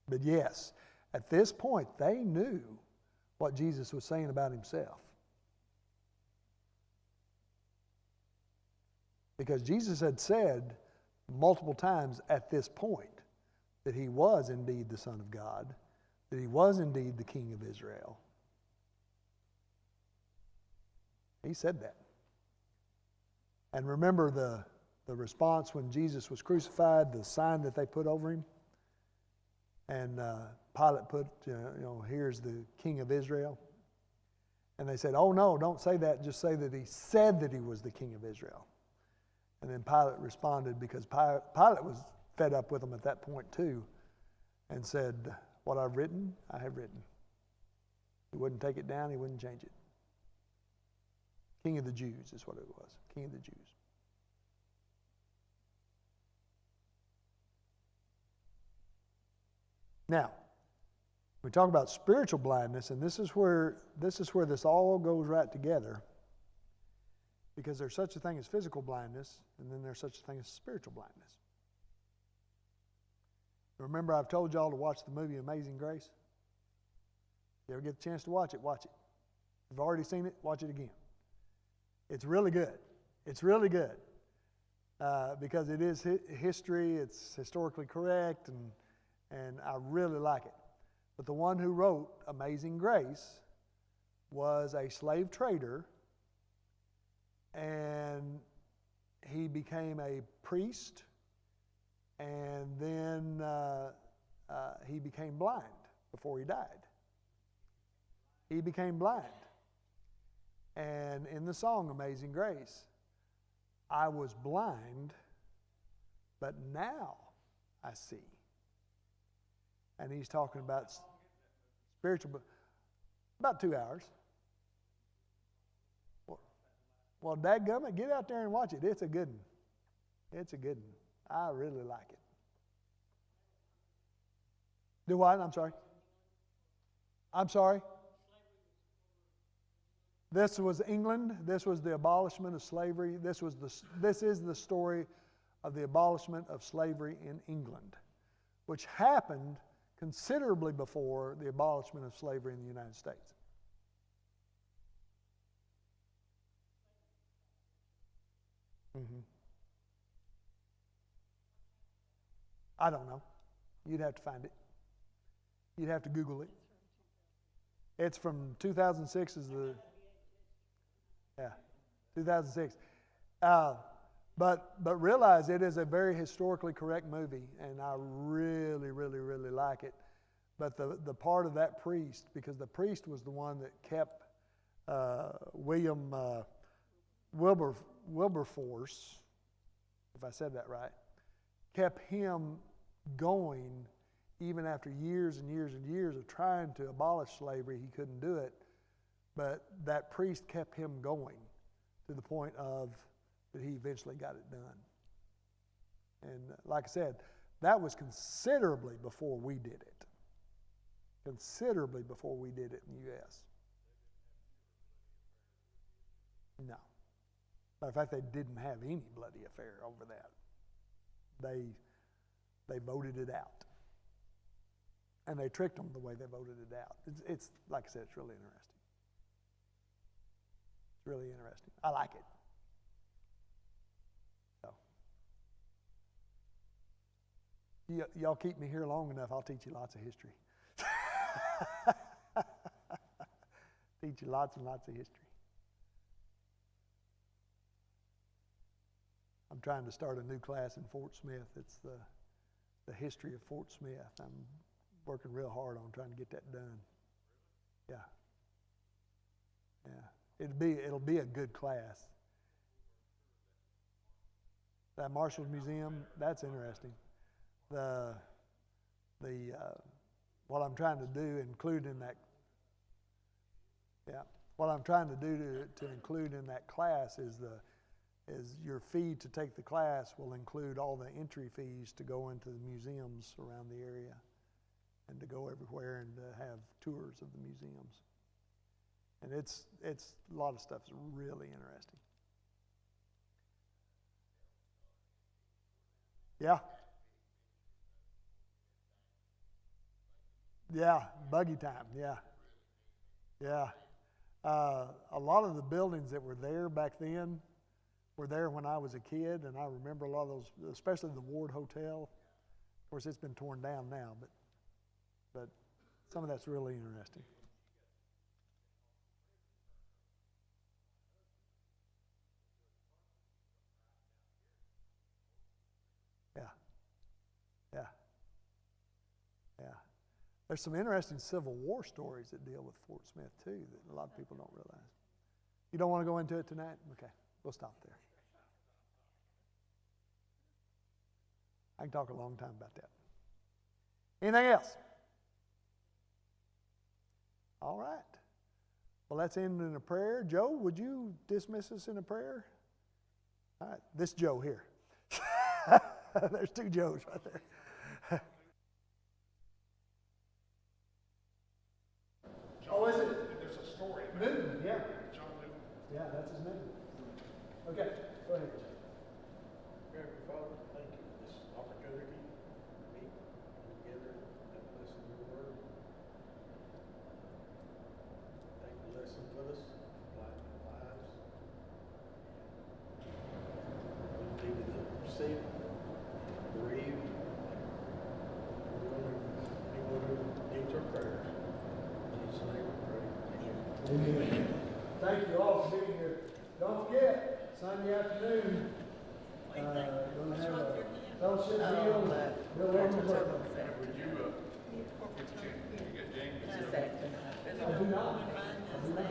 [SPEAKER 1] But yes, at this point, they knew what Jesus was saying about himself. Because Jesus had said multiple times at this point that he was indeed the Son of God, that he was indeed the King of Israel. He said that. And remember the response when Jesus was crucified, the sign that they put over him? And Pilate put, here's the King of Israel. And they said, oh no, don't say that. Just say that he said that he was the King of Israel. And then Pilate responded, because Pilate was fed up with them at that point too, and said, what I've written, I have written. He wouldn't take it down. He wouldn't change it. King of the Jews is what it was. King of the Jews. Now, we talk about spiritual blindness, and this is where this all goes right together, because there's such a thing as physical blindness, and then there's such a thing as spiritual blindness. Remember, I've told y'all to watch the movie Amazing Grace? If you ever get the chance to watch it, watch it. If you've already seen it, watch it again. It's really good. It's really good. Because it is history, it's historically correct, and I really like it. But the one who wrote Amazing Grace was a slave trader, and he became a priest, and then he became blind before he died. He became blind. And in the song Amazing Grace, I was blind, but now I see. And he's talking about spiritual, about 2 hours. Well, dadgummit, get out there and watch it. It's a good one. It's a good one. I really like it. Do what? I'm sorry. I'm sorry. This was England. This was the abolishment of slavery. This is the story of the abolishment of slavery in England, which happened considerably before the abolishment of slavery in the United States. Mm-hmm. I don't know. You'd have to find it. You'd have to Google it. It's from 2006 is the... Yeah, 2006. But realize it is a very historically correct movie, and I really, really, really like it. But the part of that priest, because the priest was the one that kept William Wilberforce, if I said that right, kept him going even after years and years and years of trying to abolish slavery. He couldn't do it. But that priest kept him going to the point of that he eventually got it done. And like I said, that was considerably before we did it. considerably before we did it in the U.S. No. Matter of fact, they didn't have any bloody affair over that. They voted it out. And they tricked them the way they voted it out. It's like I said, it's really interesting. It's really interesting. I like it. So, y'all keep me here long enough, I'll teach you lots of history. Teach you lots and lots of history. I'm trying to start a new class in Fort Smith. It's the history of Fort Smith. I'm working real hard on trying to get that done. Yeah. Yeah. It'll be a good class. That Marshall's Museum, that's interesting. What I'm trying to do, include in that, what I'm trying to do to include in that class is your fee to take the class will include all the entry fees to go into the museums around the area and to go everywhere and to have tours of the museums. And it's a lot of stuff is really interesting. Yeah. Yeah, buggy time, yeah. Yeah. A lot of the buildings that were there back then were there when I was a kid, and I remember a lot of those, especially the Ward Hotel. Of course, it's been torn down now, but some of that's really interesting. Yeah. Yeah. Yeah. There's some interesting Civil War stories that deal with Fort Smith, too, that a lot of people don't realize. You don't want to go into it tonight? Okay, we'll stop there. I can talk a long time about that. Anything else? All right. Well, let's end in a prayer. Joe, would you dismiss us in a prayer? All right, this Joe here. There's two Joes right there. Oh, is it?
[SPEAKER 3] There's a story.
[SPEAKER 1] Newton, yeah.
[SPEAKER 3] John Newton.
[SPEAKER 1] Yeah, that's his name. Okay, go ahead.
[SPEAKER 6] Heavenly Father, thank you for this opportunity to meet together and listen to your word. Take the lessons with us, apply it in our lives. Be with the sick, bereaved. Anyone who needs our prayers. In Jesus' name we pray. Amen.
[SPEAKER 1] Amen. Thank you all for being here. Don't forget, Sunday afternoon, we're going to have a fellowship meal. Bill Williams.
[SPEAKER 4] Would you get James?
[SPEAKER 1] I do not. I do not.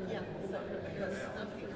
[SPEAKER 2] Yeah, so, because some people